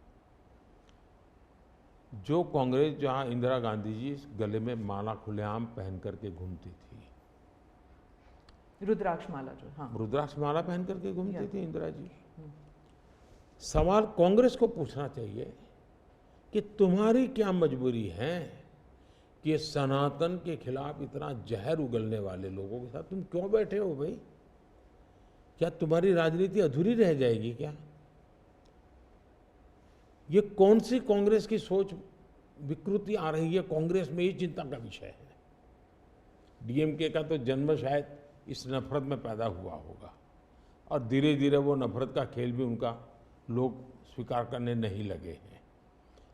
जो कांग्रेस जहां इंदिरा गांधी जी गले में माला खुलेआम पहन करके घूमती थी, रुद्राक्ष माला, जो हाँ रुद्राक्ष माला पहन करके घूमती थी इंदिरा जी। सवाल कांग्रेस को पूछना चाहिए कि तुम्हारी क्या मजबूरी है कि सनातन के खिलाफ इतना जहर उगलने वाले लोगों के साथ तुम क्यों बैठे हो भाई? क्या तुम्हारी राजनीति अधूरी रह जाएगी क्या? ये कौन सी कांग्रेस की सोच विकृति आ रही है कांग्रेस में, ये चिंता का विषय है। डीएमके का तो जन्म शायद इस नफरत में पैदा हुआ होगा, और धीरे धीरे वो नफरत का खेल भी उनका लोग स्वीकार करने नहीं लगे हैं,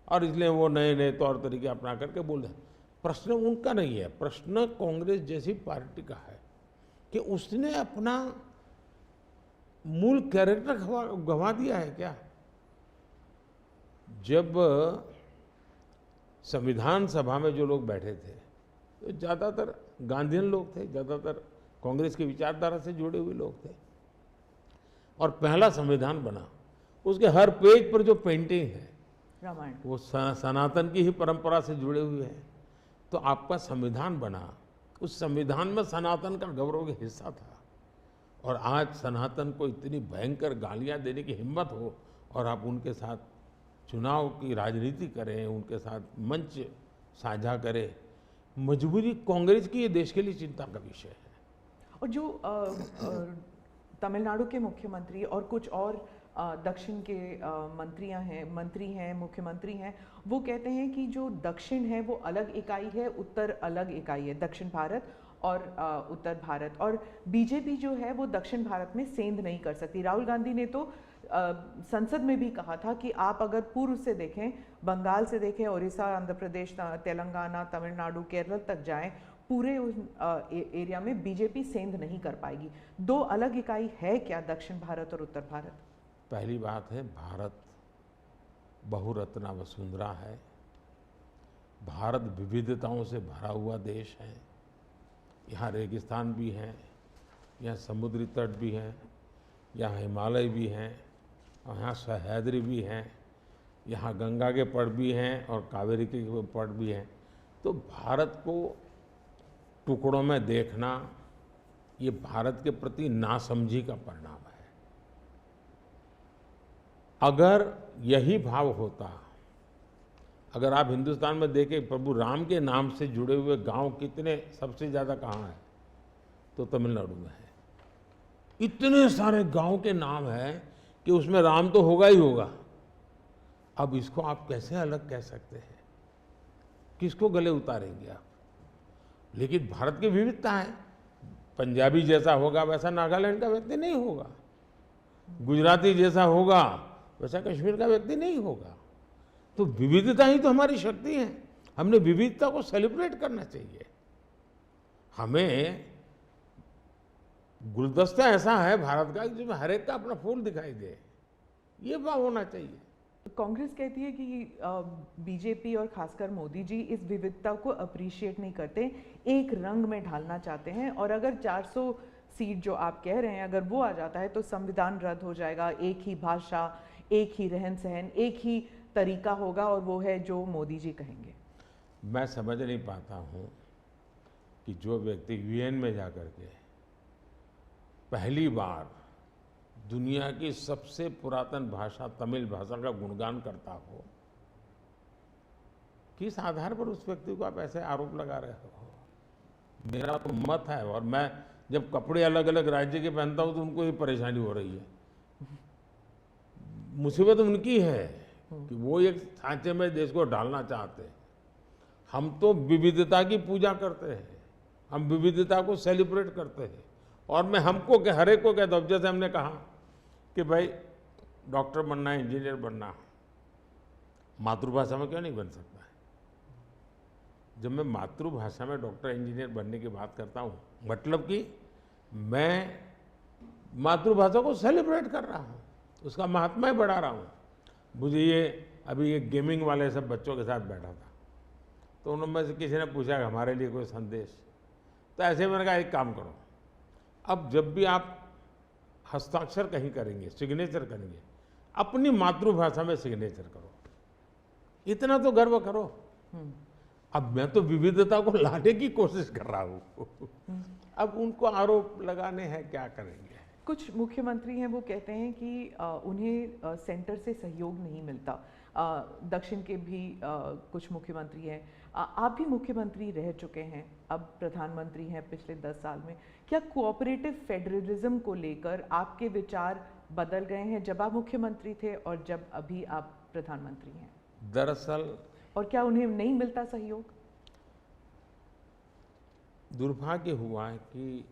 और इसलिए वो नए नए तौर तरीके अपना करके बोल रहे हैं। प्रश्न उनका नहीं है, प्रश्न कांग्रेस जैसी पार्टी का है कि उसने अपना मूल कैरेक्टर गंवा दिया है क्या? जब संविधान सभा में जो लोग बैठे थे तो ज़्यादातर गांधीयन लोग थे, ज़्यादातर कांग्रेस की विचारधारा से जुड़े हुए लोग थे, और पहला संविधान बना, उसके हर पेज पर जो पेंटिंग है रामायण, वो सनातन की ही परंपरा से जुड़े हुए हैं। तो आपका संविधान बना, उस संविधान में सनातन का गौरव का हिस्सा था, और आज सनातन को इतनी भयंकर गालियां देने की हिम्मत हो और आप उनके साथ चुनाव की राजनीति करें, उनके साथ मंच साझा करें, मजबूरी कांग्रेस की ये देश के लिए चिंता का विषय है। और जो तमिलनाडु के मुख्यमंत्री और कुछ और दक्षिण के मंत्री हैं, मुख्यमंत्री हैं, वो कहते हैं कि जो दक्षिण है वो अलग इकाई है, उत्तर अलग इकाई है, दक्षिण भारत और उत्तर भारत, और बीजेपी जो है वो दक्षिण भारत में सेंध नहीं कर सकती। राहुल गांधी ने तो संसद में भी कहा था कि आप अगर पूर्व से देखें, बंगाल से देखें, उड़ीसा, आंध्र प्रदेश, तेलंगाना, तमिलनाडु, केरल तक जाएं, पूरे उस एरिया में बीजेपी सेंध नहीं कर पाएगी। दो अलग इकाई है क्या दक्षिण भारत और उत्तर भारत? पहली बात है, भारत बहुरत्ना वसुंधरा है, भारत विविधताओं से भरा हुआ देश है। यहाँ रेगिस्तान भी है, यहाँ समुद्री तट भी है, यहाँ हिमालय भी हैं, और यहाँ सह्याद्री भी हैं, यहाँ गंगा के पट भी हैं और कावेरी के पट भी हैं। तो भारत को टुकड़ों में देखना ये भारत के प्रति नासमझी का परिणाम है। अगर यही भाव होता, अगर आप हिंदुस्तान में देखें प्रभु राम के नाम से जुड़े हुए गांव कितने सबसे ज़्यादा कहाँ हैं, तो तमिलनाडु में है। इतने सारे गांव के नाम हैं कि उसमें राम तो होगा ही होगा। अब इसको आप कैसे अलग कह सकते हैं? किसको गले उतारेंगे आप? लेकिन भारत की विविधता है, पंजाबी जैसा होगा वैसा नागालैंड का व्यक्ति नहीं होगा, गुजराती जैसा होगा वैसा कश्मीर का व्यक्ति नहीं होगा। तो विविधता ही तो हमारी शक्ति है, हमने विविधता को सेलिब्रेट करना चाहिए। हमें गुलदस्ता ऐसा है भारत का जिसमें हर एक का अपना फूल दिखाई दे, ये भाव होना चाहिए। कांग्रेस कहती है कि बीजेपी और खासकर मोदी जी इस विविधता को अप्रिशिएट नहीं करते, एक रंग में ढालना चाहते हैं, और अगर 400 सीट जो आप कह रहे हैं अगर वो आ जाता है तो संविधान रद्द हो जाएगा, एक ही भाषा, एक ही रहन सहन, एक ही तरीका होगा, और वो है जो मोदी जी कहेंगे। मैं समझ नहीं पाता हूँ कि जो व्यक्ति यूएन में जाकर के पहली बार दुनिया की सबसे पुरातन भाषा तमिल भाषा का गुणगान करता हो, किस आधार पर उस व्यक्ति को आप ऐसे आरोप लगा रहे हो? मेरा तो मत है, और मैं जब कपड़े अलग अलग राज्य के पहनता हूं तो उनको ये परेशानी हो रही है। मुसीबत उनकी है कि वो एक सांचे में देश को डालना चाहते हैं। हम तो विविधता की पूजा करते हैं, हम विविधता को सेलिब्रेट करते हैं, और मैं हमको हर एक को कहता हूँ, जैसे हमने कहा कि भाई डॉक्टर बनना है, इंजीनियर बनना, मातृभाषा में क्यों नहीं बन सकता है? जब मैं मातृभाषा में डॉक्टर इंजीनियर बनने की बात करता हूँ, मतलब कि मैं मातृभाषा को सेलिब्रेट कर रहा हूँ, उसका महात्मा बढ़ा रहा हूँ। मुझे ये अभी ये गेमिंग वाले सब बच्चों के साथ बैठा था, तो उन्होंने से किसी ने पूछा कि हमारे लिए कोई संदेश, तो ऐसे मैंने कहा एक काम करो, अब जब भी आप हस्ताक्षर कहीं करेंगे, सिग्नेचर करेंगे, अपनी मातृभाषा में सिग्नेचर करो, इतना तो गर्व करो। अब मैं तो विविधता को लाने की कोशिश कर रहा हूँ। अब उनको आरोप लगाने हैं, क्या करेंगे? कुछ मुख्यमंत्री हैं वो कहते हैं कि उन्हें सेंटर से सहयोग नहीं मिलता। दक्षिण के भी कुछ मुख्यमंत्री हैं, आप भी मुख्यमंत्री रह चुके हैं, अब प्रधानमंत्री हैं पिछले 10 साल में। क्या कोऑपरेटिव फेडरलिज्म को लेकर आपके विचार बदल गए हैं जब आप मुख्यमंत्री थे और जब अभी आप प्रधानमंत्री हैं? दरअसल, और क्या उन्हें नहीं मिलता सहयोग? दुर्भाग्य हुआ है कि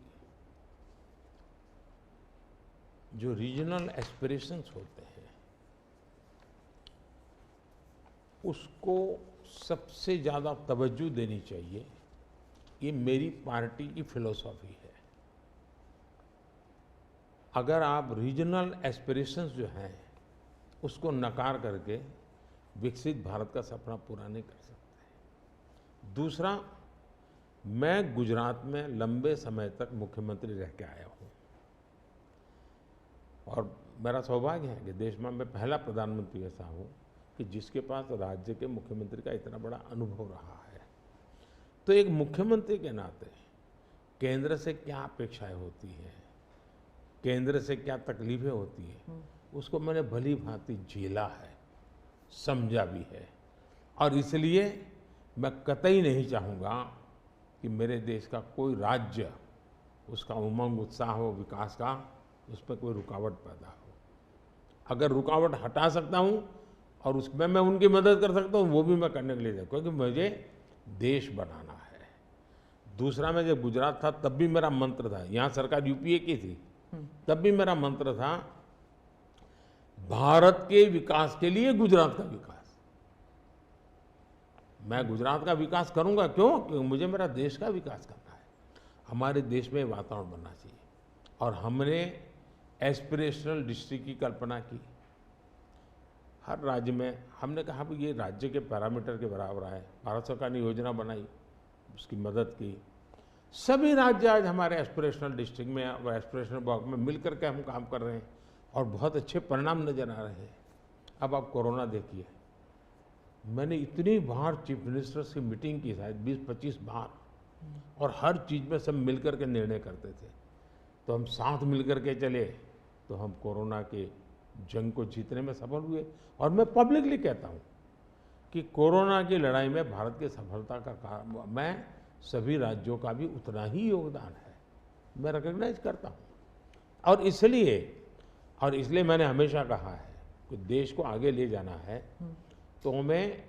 जो रीजनल एस्पिरेशंस होते हैं उसको सबसे ज़्यादा तवज्जो देनी चाहिए, ये मेरी पार्टी की फिलॉसफी है। अगर आप रीजनल एस्पिरेशंस जो हैं उसको नकार करके विकसित भारत का सपना पूरा नहीं कर सकते। दूसरा, मैं गुजरात में लंबे समय तक मुख्यमंत्री रह के आया हूँ, और मेरा सौभाग्य है कि देश में मैं पहला प्रधानमंत्री ऐसा हूँ कि जिसके पास राज्य के मुख्यमंत्री का इतना बड़ा अनुभव रहा है। तो एक मुख्यमंत्री के नाते केंद्र से क्या अपेक्षाएं होती हैं, केंद्र से क्या तकलीफें होती हैं, उसको मैंने भली भांति झेला है, समझा भी है, और इसलिए मैं कतई नहीं चाहूँगा कि मेरे देश का कोई राज्य, उसका उमंग उत्साह हो विकास का, उस पर कोई रुकावट पैदा हो। अगर रुकावट हटा सकता हूँ और उसमें मैं उनकी मदद कर सकता हूँ, वो भी मैं करने के लिए, क्योंकि मुझे देश बनाना है। दूसरा, मैं जब गुजरात था तब भी मेरा मंत्र था, यहाँ सरकार यूपीए की थी, तब भी मेरा मंत्र था भारत के विकास के लिए गुजरात का विकास। मैं गुजरात का विकास करूंगा, क्यों? क्योंकि मुझे मेरा देश का विकास करना है। हमारे देश में वातावरण बनना चाहिए, और हमने एस्पिरेशनल डिस्ट्रिक्ट की कल्पना की। हर राज्य में हमने कहा कि ये राज्य के पैरामीटर के बराबर है। भारत सरकार ने योजना बनाई, उसकी मदद की। सभी राज्य आज हमारे एस्पिरेशनल डिस्ट्रिक्ट में और एस्पिरेशनल ब्लॉक में मिल करके हम काम कर रहे हैं, और बहुत अच्छे परिणाम नजर आ रहे हैं। अब आप कोरोना देखिए, मैंने इतनी बार चीफ मिनिस्टर की मीटिंग की, शायद 20-25 बार, और हर चीज़ में सब मिल करके निर्णय करते थे। तो हम साथ मिल करके चले तो हम कोरोना के जंग को जीतने में सफल हुए। और मैं पब्लिकली कहता हूँ कि कोरोना की लड़ाई में भारत की सफलता का कारण, मैं सभी राज्यों का भी उतना ही योगदान है, मैं रिकॉग्नाइज करता हूँ। और इसलिए मैंने हमेशा कहा है कि देश को आगे ले जाना है तो हमें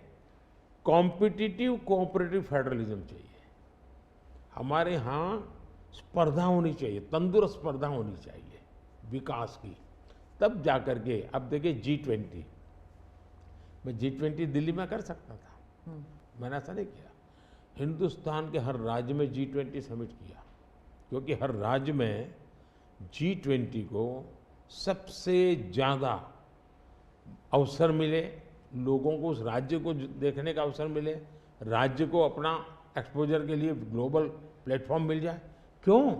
कॉम्पिटिटिव कोऑपरेटिव फेडरलिज्म चाहिए। हमारे यहाँ स्पर्धा होनी चाहिए, तंदुरुस्त स्पर्धा होनी चाहिए विकास की, तब जाकर के। अब देखिए G20, मैं G20 दिल्ली में कर सकता था, मैंने ऐसा नहीं किया। हिंदुस्तान के हर राज्य में G20 समिट किया, क्योंकि हर राज्य में G20 को सबसे ज़्यादा अवसर मिले, लोगों को उस राज्य को देखने का अवसर मिले, राज्य को अपना एक्सपोजर के लिए ग्लोबल प्लेटफॉर्म मिल जाए। क्यों?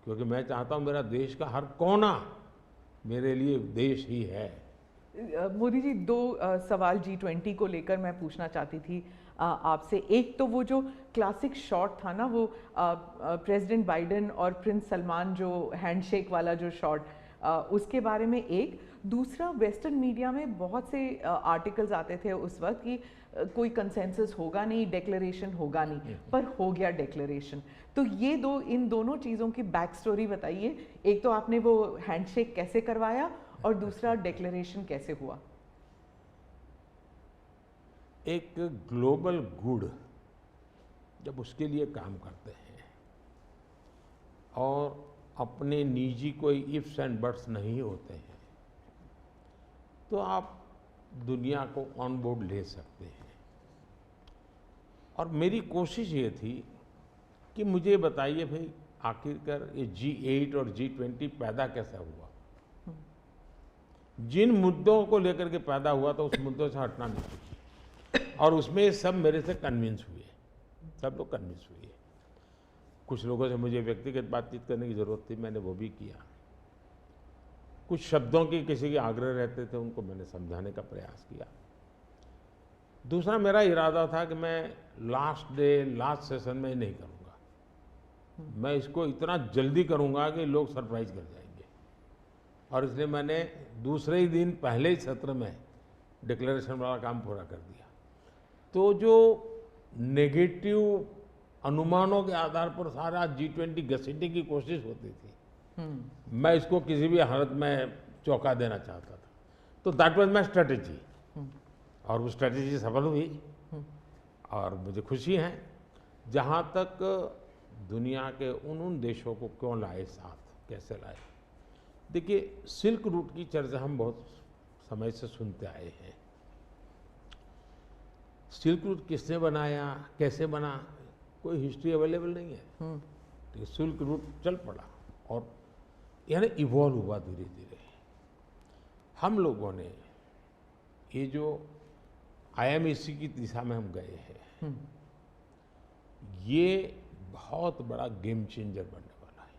क्योंकि मैं चाहता हूँ मेरा देश का हर कोना मेरे लिए देश ही है। मोदी जी, दो सवाल G20 को लेकर मैं पूछना चाहती थी आपसे। एक तो वो जो क्लासिक शॉट था ना, वो प्रेसिडेंट बाइडेन और प्रिंस सलमान जो हैंडशेक वाला जो शॉट, उसके बारे में एक। दूसरा, वेस्टर्न मीडिया में बहुत से आर्टिकल्स आते थे उस वक्त कि कोई कंसेंसस होगा नहीं, डिक्लेरेशन होगा नहीं, पर हो गया डिक्लेरेशन। तो ये दो, इन दोनों चीज़ों की बैक स्टोरी बताइए। एक तो आपने वो हैंडशेक कैसे करवाया और दूसरा डिक्लेरेशन कैसे हुआ? एक ग्लोबल गुड जब उसके लिए काम करते हैं और अपने निजी कोई इफ्स एंड बट्स नहीं होते हैं, तो आप दुनिया को ऑन बोर्ड ले सकते हैं। और मेरी कोशिश ये थी कि मुझे बताइए भाई, आखिरकार ये G8 और G20 पैदा कैसे हुआ? जिन मुद्दों को लेकर के पैदा हुआ तो उस मुद्दों से हटना नहीं चाहिए, और उसमें सब मेरे से कन्विंस हुए, सब लोग कन्विंस हुए। कुछ लोगों से मुझे व्यक्तिगत बातचीत करने की ज़रूरत थी, मैंने वो भी किया। कुछ शब्दों की किसी के आग्रह रहते थे, उनको मैंने समझाने का प्रयास किया। दूसरा, मेरा इरादा था कि मैं लास्ट सेशन में नहीं करूँगा, मैं इसको इतना जल्दी करूँगा कि लोग सरप्राइज कर जाएंगे। और इसलिए मैंने दूसरे ही दिन पहले ही सत्र में डिक्लेरेशन वाला काम पूरा कर दिया। तो जो नेगेटिव अनुमानों के आधार पर सारा G20 घसीटने की कोशिश होती थी, मैं इसको किसी भी हालत में चौंका देना चाहता था। तो दैट वाज माय स्ट्रेटेजी, और वो स्ट्रेटेजी सफल हुई। और मुझे खुशी है, जहाँ तक दुनिया के उन देशों को क्यों लाए साथ, कैसे लाए। देखिए, सिल्क रूट की चर्चा हम बहुत समय से सुनते आए हैं। सिल्क रूट किसने बनाया, कैसे बना, कोई हिस्ट्री अवेलेबल नहीं है। तो सिल्क रूट चल पड़ा और यानी इवॉल्व हुआ धीरे धीरे। हम लोगों ने ये जो IMEC की दिशा में हम गए हैं, ये बहुत बड़ा गेम चेंजर बनने वाला है,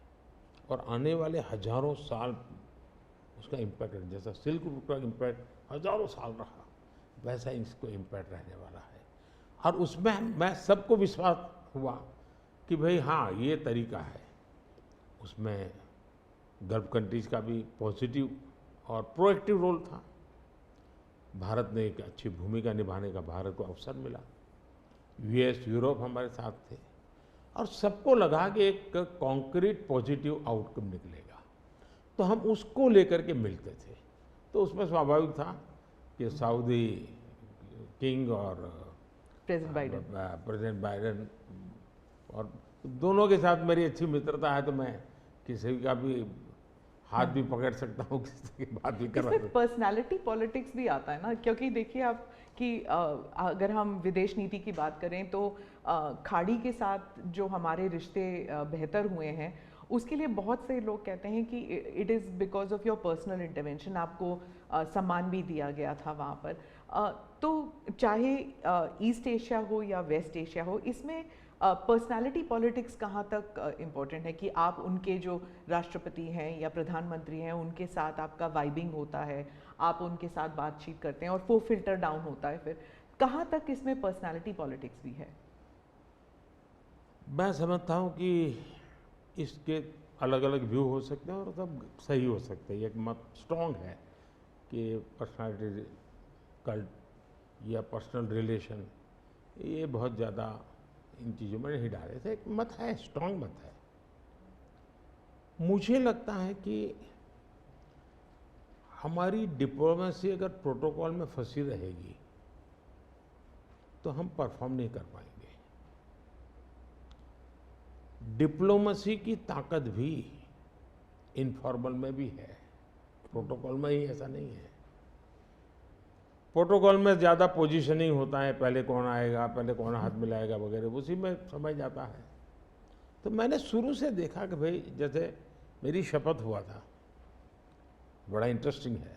और आने वाले हजारों साल उसका इम्पैक्ट है। जैसा सिल्क रूट का इम्पैक्ट हजारों साल रहा, वैसा इसको इम्पैक्ट रहने वाला है। और उसमें मैं सबको विश्वास हुआ कि भाई हाँ, ये तरीका है। उसमें गल्फ कंट्रीज का भी पॉजिटिव और प्रोएक्टिव रोल था। भारत ने एक अच्छी भूमिका निभाने का भारत को अवसर मिला। US, यूरोप हमारे साथ थे, और सबको लगा कि एक कॉन्क्रीट पॉजिटिव आउटकम निकलेगा, तो हम उसको लेकर के मिलते थे। तो उसमें स्वाभाविक था कि सऊदी किंग और प्रेसिडेंट बाइडेन, और दोनों के साथ मेरी अच्छी मित्रता है, तो मैं किसी का भी हाथ भी पकड़ सकता हूँ, किसी की बात भी कर सकता हूँ। पर्सनालिटी पॉलिटिक्स भी आता है ना, क्योंकि देखिए आप कि अगर हम विदेश नीति की बात करें तो खाड़ी के साथ जो हमारे रिश्ते बेहतर हुए हैं, उसके लिए बहुत से लोग कहते हैं कि it is because of your personal intervention. आपको सम्मान भी दिया गया था वहाँ पर। तो चाहे ईस्ट एशिया हो या वेस्ट एशिया हो, इसमें पर्सनालिटी पॉलिटिक्स कहाँ तक इम्पोर्टेंट है कि आप उनके जो राष्ट्रपति हैं या प्रधानमंत्री हैं, उनके साथ आपका वाइबिंग होता है, आप उनके साथ बातचीत करते हैं और वो फिल्टर डाउन होता है। फिर कहाँ तक इसमें पर्सनालिटी पॉलिटिक्स भी है? मैं समझता हूँ कि इसके अलग अलग व्यू हो सकते हैं और सब सही हो सकते हैं। एक मत स्ट्रॉन्ग है कि पर्सनालिटी कल्ट या पर्सनल रिलेशन, ये बहुत ज़्यादा इन चीज़ों में नहीं डाले थे। एक मत है, स्ट्रॉन्ग मत है। मुझे लगता है कि हमारी डिप्लोमेसी अगर प्रोटोकॉल में फंसी रहेगी तो हम परफॉर्म नहीं कर पाएंगे। डिप्लोमेसी की ताकत भी इनफॉर्मल में भी है, प्रोटोकॉल में ही ऐसा नहीं है। प्रोटोकॉल में ज़्यादा पोजीशनिंग होता है, पहले कौन आएगा, पहले कौन हाथ मिलाएगा वगैरह, उसी में समझ जाता है। तो मैंने शुरू से देखा कि भाई, जैसे मेरी शपथ हुआ था, बड़ा इंटरेस्टिंग है।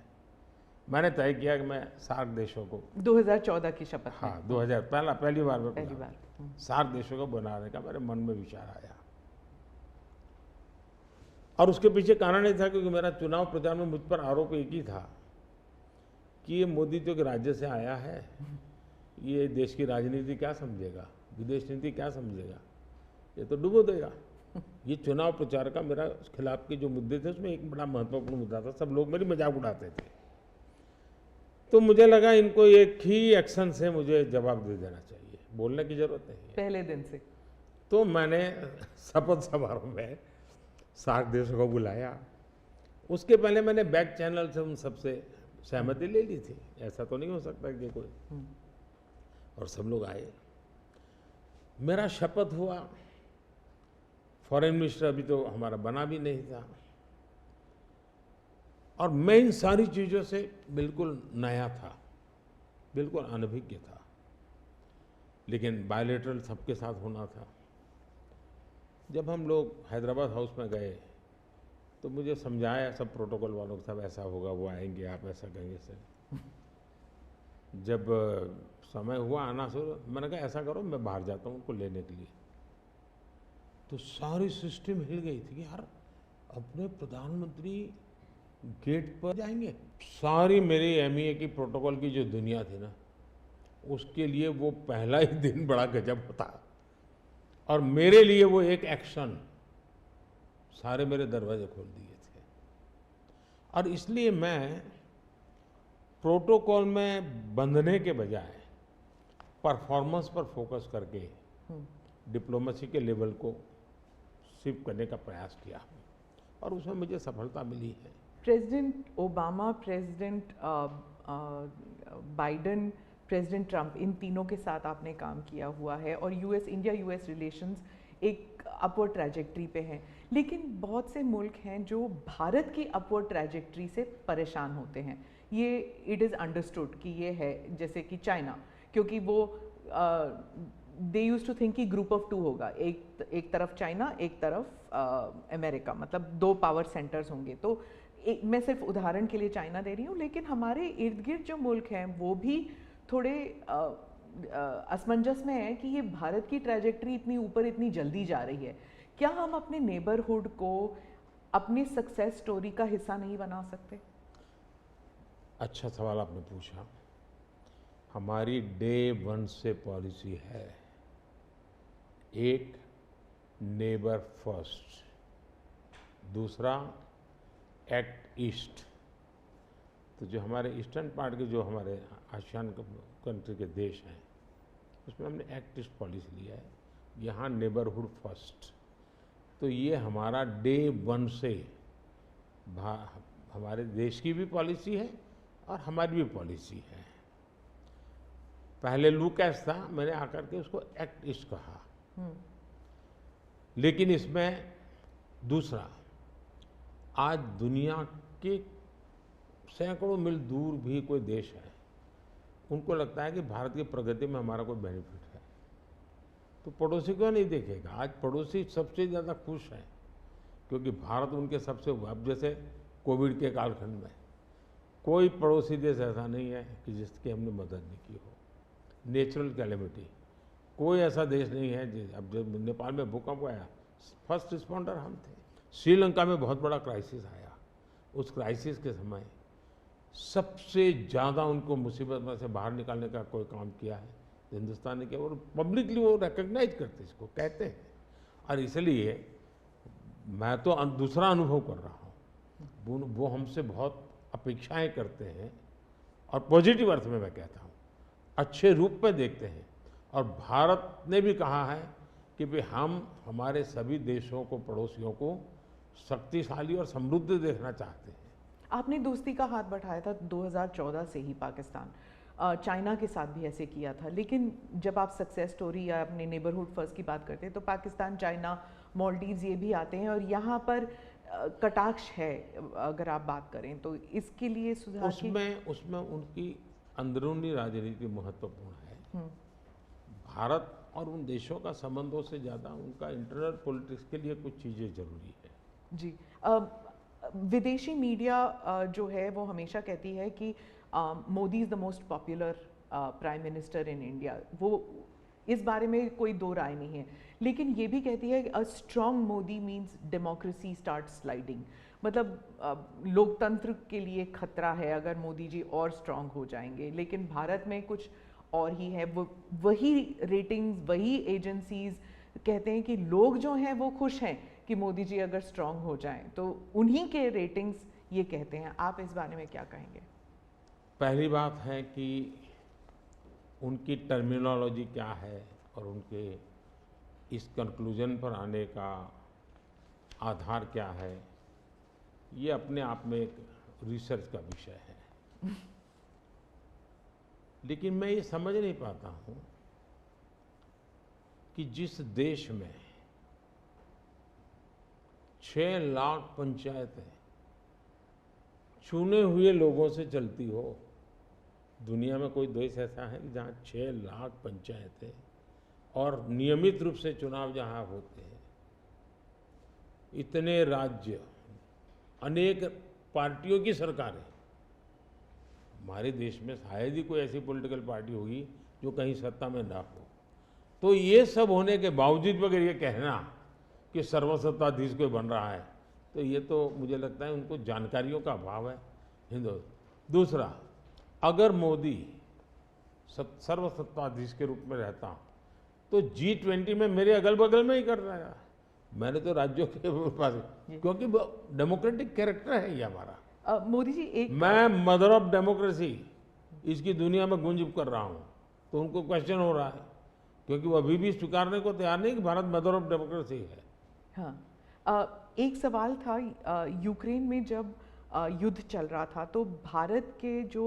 मैंने तय किया कि मैं सार्क देशों को 2014 की शपथ में। हाँ 2000 पहली बार में पहली बार। सार्क देशों को बनाने का मेरे मन में विचार आया। और उसके पीछे कारण ये था क्योंकि मेरा चुनाव प्रचार में मुझ पर आरोप एक ही था कि ये मोदी तो एक राज्य से आया है, ये देश की राजनीति क्या समझेगा, विदेश नीति क्या समझेगा, ये तो डुबो देगा। ये चुनाव प्रचार का मेरा खिलाफ के जो मुद्दे थे उसमें एक बड़ा महत्वपूर्ण मुद्दा था। सब लोग मेरी मजाक उड़ाते थे। तो मुझे लगा इनको एक ही एक्शन से मुझे जवाब दे देना चाहिए, बोलने की जरूरत नहीं है पहले दिन से। तो मैंने शपथ समारोह में सार्क देशों को बुलाया। उसके पहले मैंने बैक चैनल से उन सबसे सहमति ले ली थी, ऐसा तो नहीं हो सकता कि कोई, और सब लोग आए। मेरा शपथ हुआ। फॉरेन मिनिस्टर अभी तो हमारा बना भी नहीं था, और मैं इन सारी चीज़ों से बिल्कुल नया था, बिल्कुल अनभिज्ञ था, लेकिन बायलैटरल सबके साथ होना था। जब हम लोग हैदराबाद हाउस में गए तो मुझे समझाया सब प्रोटोकॉल वालों को, सब ऐसा होगा, वो आएंगे, आप ऐसा कहेंगे सर। जब समय हुआ आना शुरू, मैंने कहा ऐसा करो मैं बाहर जाता हूँ उनको लेने के लिए। तो सारी सिस्टम हिल गई थी, यार अपने प्रधानमंत्री गेट पर जाएंगे। सारी मेरी एमईए की प्रोटोकॉल की जो दुनिया थी ना, उसके लिए वो पहला ही दिन बड़ा गजब होता, और मेरे लिए वो एक एक्शन सारे मेरे दरवाजे खोल दिए थे। और इसलिए मैं प्रोटोकॉल में बंधने के बजाय परफॉर्मेंस पर फोकस करके डिप्लोमेसी के लेवल को शिफ्ट करने का प्रयास किया, और उसमें मुझे सफलता मिली है। President Obama, president Biden, president Trump, इन तीनों के साथ आपने काम किया हुआ है, और इंडिया यूएस रिलेशंस एक अपवर्ड ट्रैजेक्टरी पे हैं। लेकिन बहुत से मुल्क हैं जो भारत की अपवर्ड ट्रैजेक्टरी से परेशान होते हैं। ये इट इज़ अंडरस्टूड कि ये है, जैसे कि चाइना, क्योंकि वो दे यूज टू थिंक कि ग्रुप ऑफ टू होगा, एक तरफ चाइना, एक तरफ अमेरिका, मतलब दो पावर सेंटर्स होंगे। तो मैं सिर्फ उदाहरण के लिए चाइना दे रही हूँ, लेकिन हमारे इर्द गिर्द जो मुल्क हैं वो भी थोड़े असमंजस में है कि ये भारत की ट्रैजेक्टरी इतनी ऊपर इतनी जल्दी जा रही है। क्या हम अपने नेबरहुड को अपनी सक्सेस स्टोरी का हिस्सा नहीं बना सकते? अच्छा सवाल आपने पूछा। हमारी डे वन से पॉलिसी है, एक नेबर फर्स्ट, दूसरा एक्ट ईस्ट। तो जो हमारे ईस्टर्न पार्ट के जो हमारे आसियान कंट्री के देश हैं, उसमें हमने एक्ट ईस्ट पॉलिसी लिया है, यहाँ नेबरहुड फर्स्ट। तो ये हमारा डे वन से हमारे देश की भी पॉलिसी है और हमारी भी पॉलिसी है। पहले लूकैस था, मैंने आकर के उसको एक्ट ईस्ट कहा। लेकिन इसमें दूसरा, आज दुनिया के सैकड़ों मील दूर भी कोई देश है, उनको लगता है कि भारत की प्रगति में हमारा कोई बेनिफिट है, तो पड़ोसी को नहीं देखेगा। आज पड़ोसी सबसे ज़्यादा खुश हैं क्योंकि भारत उनके सबसे, अब जैसे कोविड के कालखंड में कोई पड़ोसी देश ऐसा नहीं है कि जिसकी हमने मदद नहीं की हो। नेचुरल कैलेमिटी, कोई ऐसा देश नहीं है। अब जब नेपाल में भूकंप आया, फर्स्ट रिस्पॉन्डर हम थे। श्रीलंका में बहुत बड़ा क्राइसिस आया, उस क्राइसिस के समय सबसे ज़्यादा उनको मुसीबत में से बाहर निकालने का कोई काम किया है तो हिंदुस्तान ने किया, और पब्लिकली वो रिकग्नाइज करते, इसको कहते हैं। और इसलिए मैं तो दूसरा अनुभव कर रहा हूँ, वो हमसे बहुत अपेक्षाएं करते हैं, और पॉजिटिव अर्थ में मैं कहता हूँ, अच्छे रूप में देखते हैं। और भारत ने भी कहा है कि भाई हम हमारे सभी देशों को, पड़ोसियों को शक्तिशाली और समृद्ध देखना चाहते हैं। आपने दोस्ती का हाथ बढ़ाया था 2014 से ही पाकिस्तान, चाइना के साथ भी ऐसे किया था। लेकिन जब आप सक्सेस स्टोरी या अपने नेबरहुड फर्स्ट की बात करते हैं तो पाकिस्तान, चाइना, मालदीव्स ये भी आते हैं, और यहाँ पर कटाक्ष है अगर आप बात करें तो। इसके लिए सुधार उसमें उनकी अंदरूनी राजनीति महत्वपूर्ण है। भारत और उन देशों का संबंधों से ज़्यादा उनका इंटरनल पॉलिटिक्स के लिए कुछ चीज़ें जरूरी है। जी, विदेशी मीडिया जो है वो हमेशा कहती है कि Modi is the most popular prime minister in India. वो इस बारे में कोई दो राय नहीं है, लेकिन ये भी कहती है कि a strong Modi means democracy start sliding. मतलब लोकतंत्र के लिए खतरा है अगर मोदी जी और स्ट्रॉन्ग हो जाएंगे। लेकिन भारत में कुछ और ही है। वो वही रेटिंग्स, वही एजेंसीज कहते हैं कि लोग जो हैं वो खुश हैं कि मोदी जी अगर स्ट्रॉन्ग हो जाएं, तो उन्हीं के रेटिंग्स ये कहते हैं। आप इस बारे में क्या कहेंगे? पहली बात है कि उनकी टर्मिनोलॉजी क्या है और उनके इस कंक्लूजन पर आने का आधार क्या है, ये अपने आप में एक रिसर्च का विषय है। लेकिन मैं ये समझ नहीं पाता हूँ कि जिस देश में 6 लाख पंचायतें चुने हुए लोगों से चलती हो, दुनिया में कोई देश ऐसा है कि जहाँ 6 लाख पंचायतें और नियमित रूप से चुनाव जहाँ होते हैं, इतने राज्य, अनेक पार्टियों की सरकारें। हमारे देश में शायद ही कोई ऐसी पॉलिटिकल पार्टी होगी जो कहीं सत्ता में ना हो। तो ये सब होने के बावजूद अगर ये कहना कि सर्वसत्ताधीश कोई बन रहा है, तो ये तो मुझे लगता है उनको जानकारियों का अभाव है। हिंदू दूसरा, अगर मोदी सर्वसत्ताधीश के रूप में रहता तो G20 में मेरे अगल बगल में ही कर रहा है। मैंने तो राज्यों के पास, क्योंकि डेमोक्रेटिक कैरेक्टर है ये हमारा। मोदी जी एक मैं मदर ऑफ डेमोक्रेसी इसकी दुनिया में गुंज कर रहा हूँ, तो उनको क्वेश्चन हो रहा है, क्योंकि वो अभी भी स्वीकारने को तैयार नहीं कि भारत मदर ऑफ डेमोक्रेसी है। हाँ, एक सवाल था, यूक्रेन में जब युद्ध चल रहा था तो भारत के जो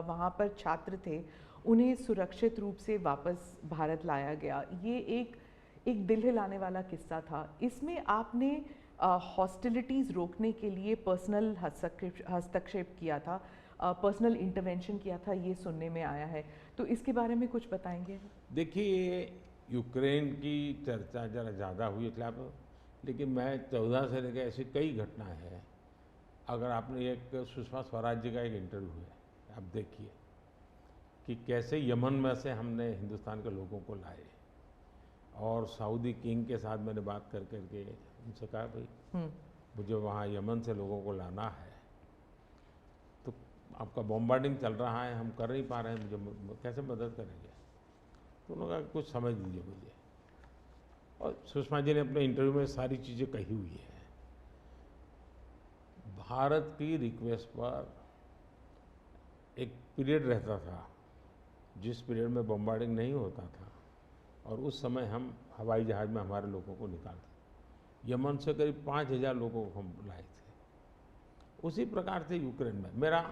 वहाँ पर छात्र थे उन्हें सुरक्षित रूप से वापस भारत लाया गया। ये एक दिल हिलाने वाला किस्सा था। इसमें आपने हॉस्टिलिटीज़ रोकने के लिए पर्सनल हस्तक्षेप किया था, पर्सनल इंटरवेंशन किया था, ये सुनने में आया है। तो इसके बारे में कुछ बताएंगे? देखिए, यूक्रेन की चर्चा जरा ज़्यादा हुई खिलाफ, लेकिन मैं 14 से लेकर ऐसी कई घटनाएं हैं। अगर आपने एक सुषमा स्वराज जी का एक इंटरव्यू है, आप देखिए कि कैसे यमन में से हमने हिंदुस्तान के लोगों को लाए, और सऊदी किंग के साथ मैंने बात कर करके उनसे कहा भाई मुझे वहाँ यमन से लोगों को लाना है, तो आपका बॉम्बार्डिंग चल रहा है, हम कर नहीं पा रहे हैं, मुझे कैसे मदद करेंगे? तो उन्होंने कहा कुछ समझ लीजिए मुझे। और सुषमा जी ने अपने इंटरव्यू में सारी चीज़ें कही हुई है। भारत की रिक्वेस्ट पर एक पीरियड रहता था जिस पीरियड में बॉम्बार्डिंग नहीं होता था, और उस समय हम हवाई जहाज़ में हमारे लोगों को निकालते। यमन से करीब 5000 लोगों को हम लाए थे। उसी प्रकार से यूक्रेन में मेरा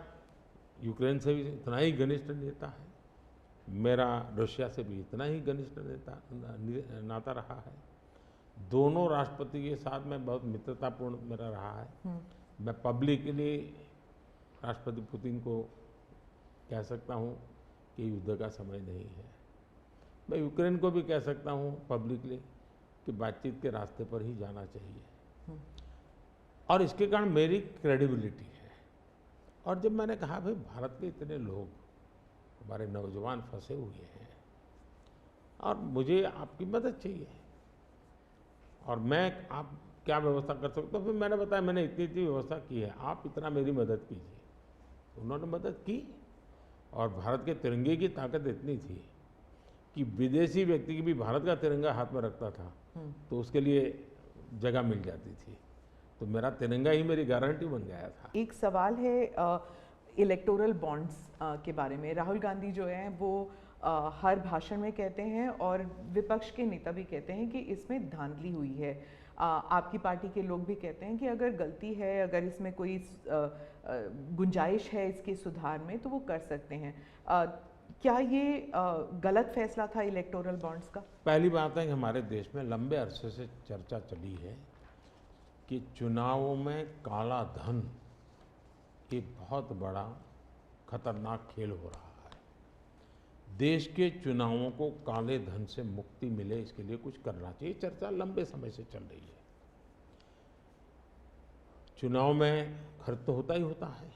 यूक्रेन से भी इतना ही घनिष्ठ नेता है, मेरा रशिया से भी इतना ही घनिष्ठ नाता रहा है। दोनों राष्ट्रपति के साथ में बहुत मित्रतापूर्ण मेरा रहा है। मैं पब्लिकली राष्ट्रपति पुतिन को कह सकता हूँ कि युद्ध का समय नहीं है। मैं यूक्रेन को भी कह सकता हूँ पब्लिकली कि बातचीत के रास्ते पर ही जाना चाहिए, और इसके कारण मेरी क्रेडिबिलिटी है। और जब मैंने कहा भाई भारत के इतने लोग, हमारे नौजवान फंसे हुए हैं और मुझे आपकी मदद चाहिए, और मैं आप क्या व्यवस्था कर सकते हो? फिर मैंने बताया मैंने इतनी व्यवस्था की है, आप इतना मेरी मदद कीजिए। उन्होंने मदद की, और भारत के तिरंगे की ताकत इतनी थी कि विदेशी व्यक्ति की भी भारत का तिरंगा हाथ में रखता था तो उसके लिए जगह मिल जाती थी। तो मेरा तिरंगा ही मेरी गारंटी बन गया था। एक सवाल है इलेक्टोरल बॉन्ड्स के बारे में। राहुल गांधी जो हैं वो हर भाषण में कहते हैं, और विपक्ष के नेता भी कहते हैं कि इसमें धांधली हुई है। आपकी पार्टी के लोग भी कहते हैं कि अगर गलती है, अगर इसमें कोई गुंजाइश है इसके सुधार में, तो वो कर सकते हैं। क्या ये गलत फैसला था इलेक्टोरल बॉन्ड्स का? पहली बात है कि हमारे देश में लंबे अरसे से चर्चा चली है कि चुनावों में काला धन एक बहुत बड़ा खतरनाक खेल हो रहा है। देश के चुनावों को काले धन से मुक्ति मिले, इसके लिए कुछ करना चाहिए। चर्चा लंबे समय से चल रही है। चुनाव में खर्च तो होता ही होता है,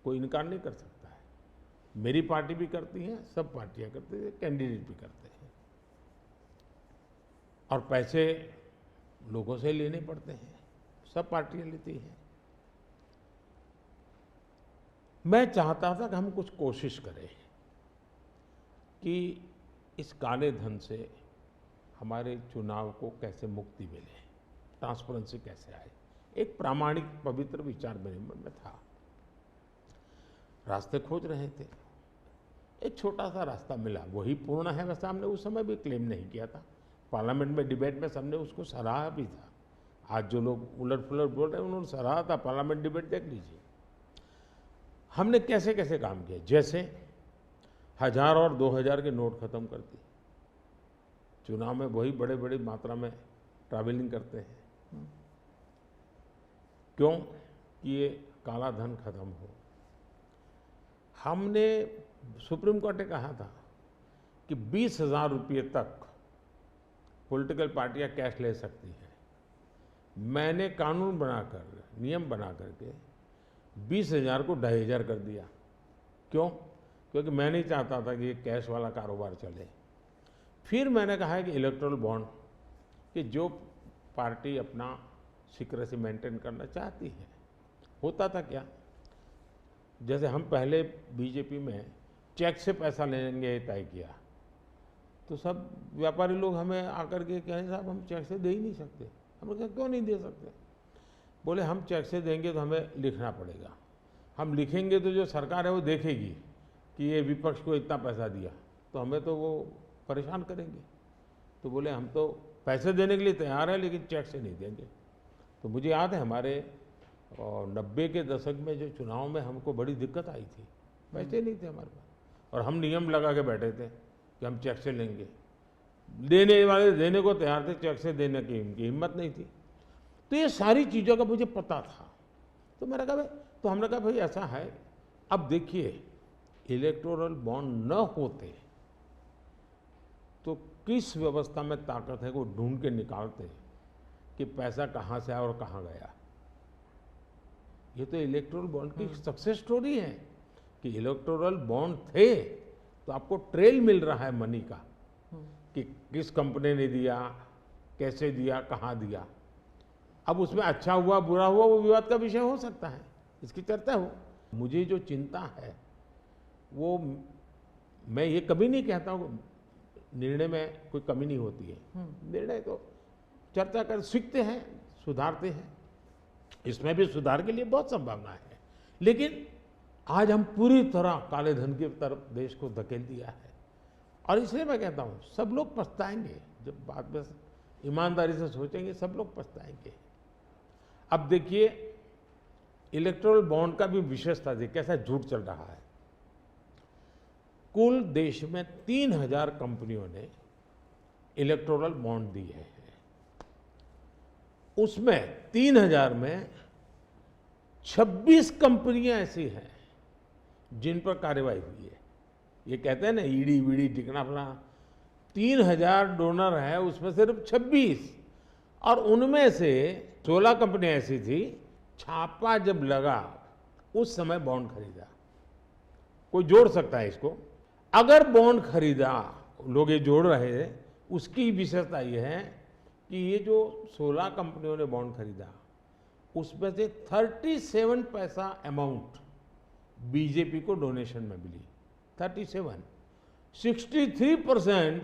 कोई इनकार नहीं कर सकता है। मेरी पार्टी भी करती है, सब पार्टियां करती है, कैंडिडेट भी करते हैं, और पैसे लोगों से लेने पड़ते हैं, सब पार्टियां लेती हैं। मैं चाहता था कि हम कुछ कोशिश करें कि इस काले धन से हमारे चुनाव को कैसे मुक्ति मिले, ट्रांसपेरेंसी कैसे आए। एक प्रामाणिक पवित्र विचार मेरे मन में था। रास्ते खोज रहे थे, एक छोटा सा रास्ता मिला, वही पूर्ण है वैसा हमने उस समय भी क्लेम नहीं किया था। पार्लियामेंट में डिबेट में सबने उसको सराहा भी था। आज जो लोग उलट पुलट बोल रहे हैं उन्होंने सराहा था, पार्लियामेंट डिबेट देख लीजिए। हमने कैसे कैसे काम किया, जैसे 1000 और 2000 के नोट खत्म कर दिए। चुनाव में वही बड़े बड़ी मात्रा में ट्रैवलिंग करते हैं, क्यों कि ये काला धन खत्म हो। हमने सुप्रीम कोर्ट ने कहा था कि 20,000 रुपये तक पॉलिटिकल पार्टियां कैश ले सकती हैं। मैंने कानून बनाकर, नियम बना करके 20,000 को 2,500 कर दिया। क्यों? क्योंकि मैं नहीं चाहता था कि ये कैश वाला कारोबार चले। फिर मैंने कहा है कि इलेक्टोरल बॉन्ड, कि जो पार्टी अपना सीक्रेसी मेंटेन करना चाहती है। होता था क्या, जैसे हम पहले बीजेपी में चेक से पैसा लेंगे तय किया, तो सब व्यापारी लोग हमें आकर के कहें साहब हम चेक से दे ही नहीं सकते। हमने कहा क्यों नहीं दे सकते? बोले हम चेक से देंगे तो हमें लिखना पड़ेगा, हम लिखेंगे तो जो सरकार है वो देखेगी कि ये विपक्ष को इतना पैसा दिया, तो हमें तो वो परेशान करेंगे। तो बोले हम तो पैसे देने के लिए तैयार है लेकिन चेक से नहीं देंगे। तो मुझे याद है हमारे 90 के दशक में जो चुनाव में हमको बड़ी दिक्कत आई थी, पैसे नहीं थे हमारे पास, और हम नियम लगा के बैठे थे कि हम चेक से लेंगे। देने वाले देने को तैयार थे, चेक से देने की इनकी हिम्मत नहीं थी। तो ये सारी चीज़ों का मुझे पता था। तो मैंने कहा भाई, तो हमने कहा भाई ऐसा है, अब देखिए इलेक्टोरल बॉन्ड न होते तो किस व्यवस्था में ताकत है वो ढूंढ के निकालते कि पैसा कहाँ से आया और कहाँ गया। ये तो इलेक्टोरल बॉन्ड की सक्सेस स्टोरी है कि इलेक्टोरल बॉन्ड थे तो आपको ट्रेल मिल रहा है मनी का, कि किस कंपनी ने दिया, कैसे दिया, कहाँ दिया। अब उसमें अच्छा हुआ बुरा हुआ वो विवाद का विषय हो सकता है, इसकी चर्चा हो। मुझे जो चिंता है वो, मैं ये कभी नहीं कहता हूँ निर्णय में कोई कमी नहीं होती है, निर्णय तो चर्चा कर सीखते हैं, सुधारते हैं, इसमें भी सुधार के लिए बहुत संभावना है। लेकिन आज हम पूरी तरह काले धन की तरफ देश को धकेल दिया है, और इसलिए मैं कहता हूँ सब लोग पछताएंगे। जब बात में ईमानदारी से सोचेंगे सब लोग पछताएंगे। अब देखिए इलेक्टोरल बॉन्ड का भी विशेषता थी, कैसा झूठ चल रहा है। कुल देश में 3000 कंपनियों ने इलेक्टोरल बॉन्ड दिए हैं। उसमें 3000 में 26 कंपनियां ऐसी हैं जिन पर कार्रवाई हुई है। ये कहते हैं ना ईडी वीडी टिकना फलाना, 3000 डोनर है, उसमें सिर्फ 26, और उनमें से 16 कंपनियां ऐसी थी, छापा जब लगा उस समय बॉन्ड खरीदा। कोई जोड़ सकता है इसको, अगर बॉन्ड खरीदा, लोग ये जोड़ रहे हैं, उसकी विशेषता ये है कि ये जो 16 कंपनियों ने बॉन्ड खरीदा उसमें से 37 पैसा अमाउंट बीजेपी को डोनेशन में मिली। 37, 63%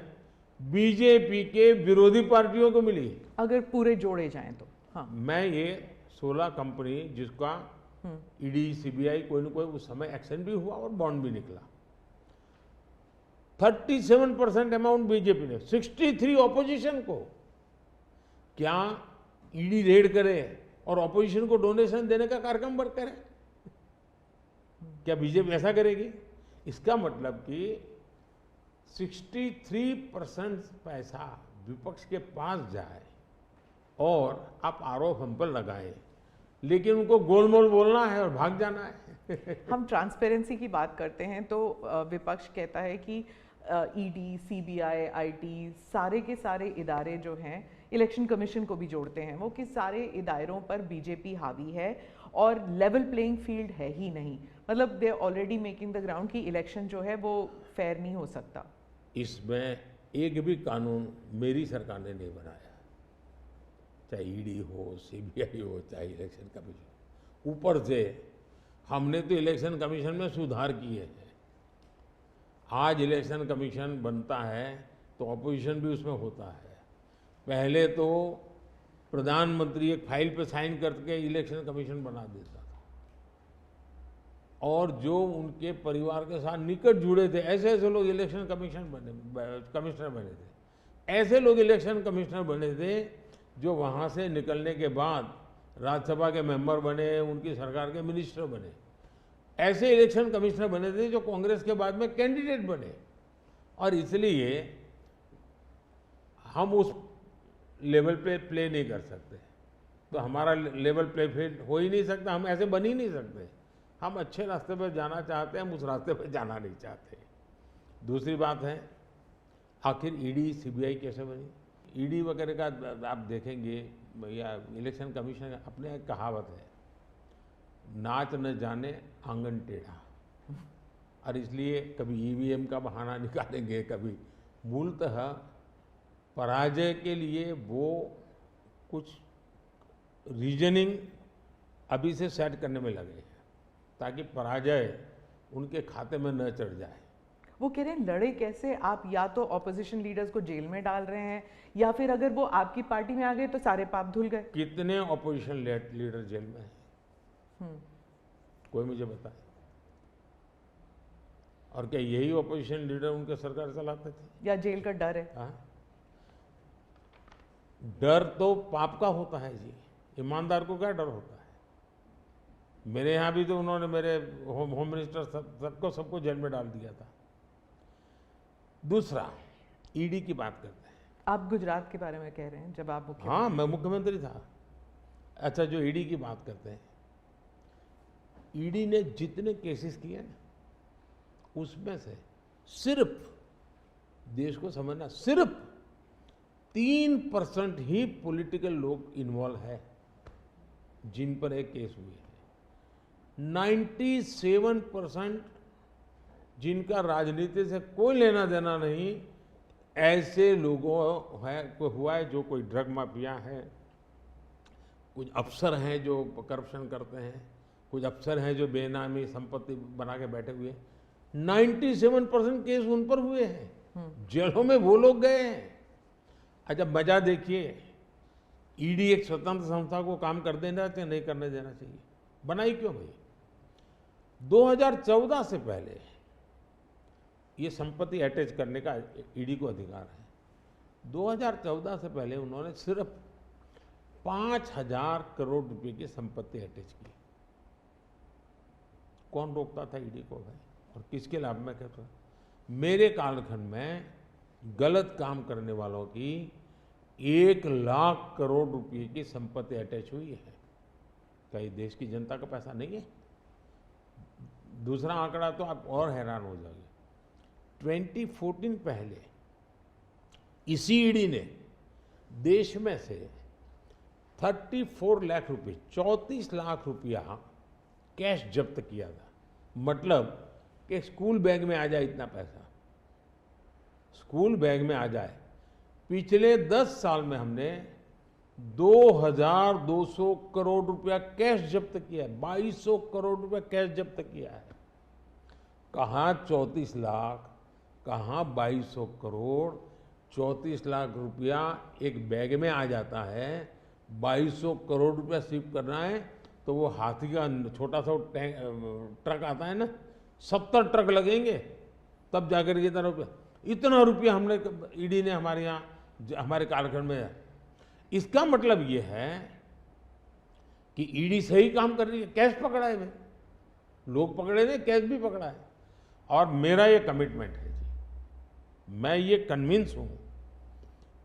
बीजेपी के विरोधी पार्टियों को मिली। अगर पूरे जोड़े जाएं तो हाँ। मैं ये 16 कंपनी जिसका ईडी सीबीआई कोई न कोई उस समय एक्शन भी हुआ और बॉन्ड भी निकला, 37% अमाउंट बीजेपी ने, 63 ऑपोजिशन को। क्या ईडी रेड करे और ऑपोजिशन को डोनेशन देने का कार्यक्रम वर्क करे? क्या बीजेपी ऐसा करेगी? इसका मतलब कि 63% पैसा विपक्ष के पास जाए और आप आरोप हम पर लगाए, लेकिन उनको गोलमोल बोलना है और भाग जाना है। हम ट्रांसपेरेंसी की बात करते हैं तो विपक्ष कहता है कि ईडी, सीबीआई, आईटी, सारे के सारे इदारे जो हैं, इलेक्शन कमीशन को भी जोड़ते हैं वो, कि सारे इदारों पर बीजेपी हावी है और लेवल प्लेइंग फील्ड है ही नहीं, मतलब they already making the ground कि इलेक्शन जो है वो फेयर नहीं हो सकता। इसमें एक भी कानून मेरी सरकार ने नहीं बनाया, चाहे ईडी हो, सीबीआई हो, चाहे इलेक्शन कमीशन। ऊपर से हमने तो इलेक्शन कमीशन में सुधार किए हैं। आज इलेक्शन कमीशन बनता है तो ऑपोजिशन भी उसमें होता है। पहले तो प्रधानमंत्री एक फाइल पे साइन करके इलेक्शन कमीशन बना देता था, और जो उनके परिवार के साथ निकट जुड़े थे ऐसे ऐसे लोग इलेक्शन कमिश्नर बने थे। ऐसे लोग इलेक्शन कमिश्नर बने थे जो वहाँ से निकलने के बाद राज्यसभा के मेंबर बने, उनकी सरकार के मिनिस्टर बने। ऐसे इलेक्शन कमिश्नर बने थे जो कांग्रेस के बाद में कैंडिडेट बने, और इसलिए हम उस लेवल पे प्ले नहीं कर सकते। तो हमारा लेवल प्ले फील्ड हो ही नहीं सकता, हम ऐसे बन ही नहीं सकते। हम अच्छे रास्ते पर जाना चाहते हैं, हम उस रास्ते पर जाना नहीं चाहते। दूसरी बात है, आखिर ईडी सीबीआई कैसे बनी? ईडी वगैरह का आप देखेंगे या इलेक्शन कमीशन का अपने एक कहावत है, नाच न जाने आंगन टेढ़ा। और इसलिए कभी ईवीएम का बहाना निकालेंगे, कभी मूलतः पराजय के लिए वो कुछ रीजनिंग अभी से सेट करने में लगे हैं ताकि पराजय उनके खाते में न चढ़ जाए। वो कह रहे हैं लड़े कैसे आप? या तो ऑपोजिशन लीडर्स को जेल में डाल रहे हैं, या फिर अगर वो आपकी पार्टी में आ गए तो सारे पाप धुल गए। कितने ऑपोजिशन लीडर जेल में हैं? कोई मुझे बताए। और क्या यही ऑपोजिशन लीडर उनके सरकार चलाते थे? या जेल का डर है? हाँ? डर तो पाप का होता है जी, ईमानदार को क्या डर होता है? मेरे यहाँ भी तो उन्होंने मेरे होम मिनिस्टर सबको जेल में डाल दिया था। दूसरा, ईडी की बात करते हैं। आप गुजरात के बारे में कह रहे हैं जब आप मुख्यमंत्री? हाँ, मैं मुख्यमंत्री था। अच्छा, जो ईडी की बात करते हैं, ईडी ने जितने केसेस किए ना, उसमें से सिर्फ, देश को समझना, सिर्फ 3% ही पॉलिटिकल लोग इन्वॉल्व है जिन पर एक केस हुए हैं। 97% जिनका राजनीति से कोई लेना देना नहीं, ऐसे लोगों है को हुआ है जो कोई ड्रग माफिया है, कुछ अफसर हैं जो करप्शन करते हैं, कुछ अफसर हैं जो बेनामी संपत्ति बना के बैठे हुए हैं। 97% केस उन पर हुए हैं, जेलों में वो लोग गए हैं। अच्छा, मजा देखिए, ईडी एक स्वतंत्र संस्था को काम कर देना चाहिए, नहीं करने देना चाहिए? बनाई क्यों भाई? 2014 से पहले ये संपत्ति अटैच करने का ईडी को अधिकार है। 2014 से पहले उन्होंने सिर्फ 5,000 करोड़ रुपए की संपत्ति अटैच की। कौन रोकता था ईडी को भाई? और किसके लाभ में कहता? मेरे कालखंड में गलत काम करने वालों की 1 लाख करोड़ रुपए की संपत्ति अटैच हुई है। क्या ये देश की जनता का पैसा नहीं है? दूसरा आंकड़ा तो आप और हैरान हो जाओगे। 2014 पहले इसी ईडी ने देश में से 34 लाख रुपए, 34 लाख रुपया कैश जब्त किया था। मतलब कि स्कूल बैग में आ जाए इतना पैसा, स्कूल बैग में आ जाए। पिछले 10 साल में हमने 2,200 करोड़ रुपया कैश जब्त किया है, 2,200 करोड़ रुपया कैश जब्त किया है। कहाँ 34 लाख, कहाँ 2,200 करोड़? 34 लाख रुपया एक बैग में आ जाता है, 2,200 करोड़ रुपया शिफ्ट करना है तो वो हाथी का छोटा सा ट्रक आता है ना, 70 ट्रक लगेंगे तब जाकर इतना रुपया हमने ईडी ने हमारे यहाँ हमारे कालखंड में। इसका मतलब ये है कि ईडी सही काम कर रही है, कैश पकड़ा है भाई, लोग पकड़े नहीं, कैश भी पकड़ा है। और मेरा ये कमिटमेंट है जी, मैं ये कन्विंस हूं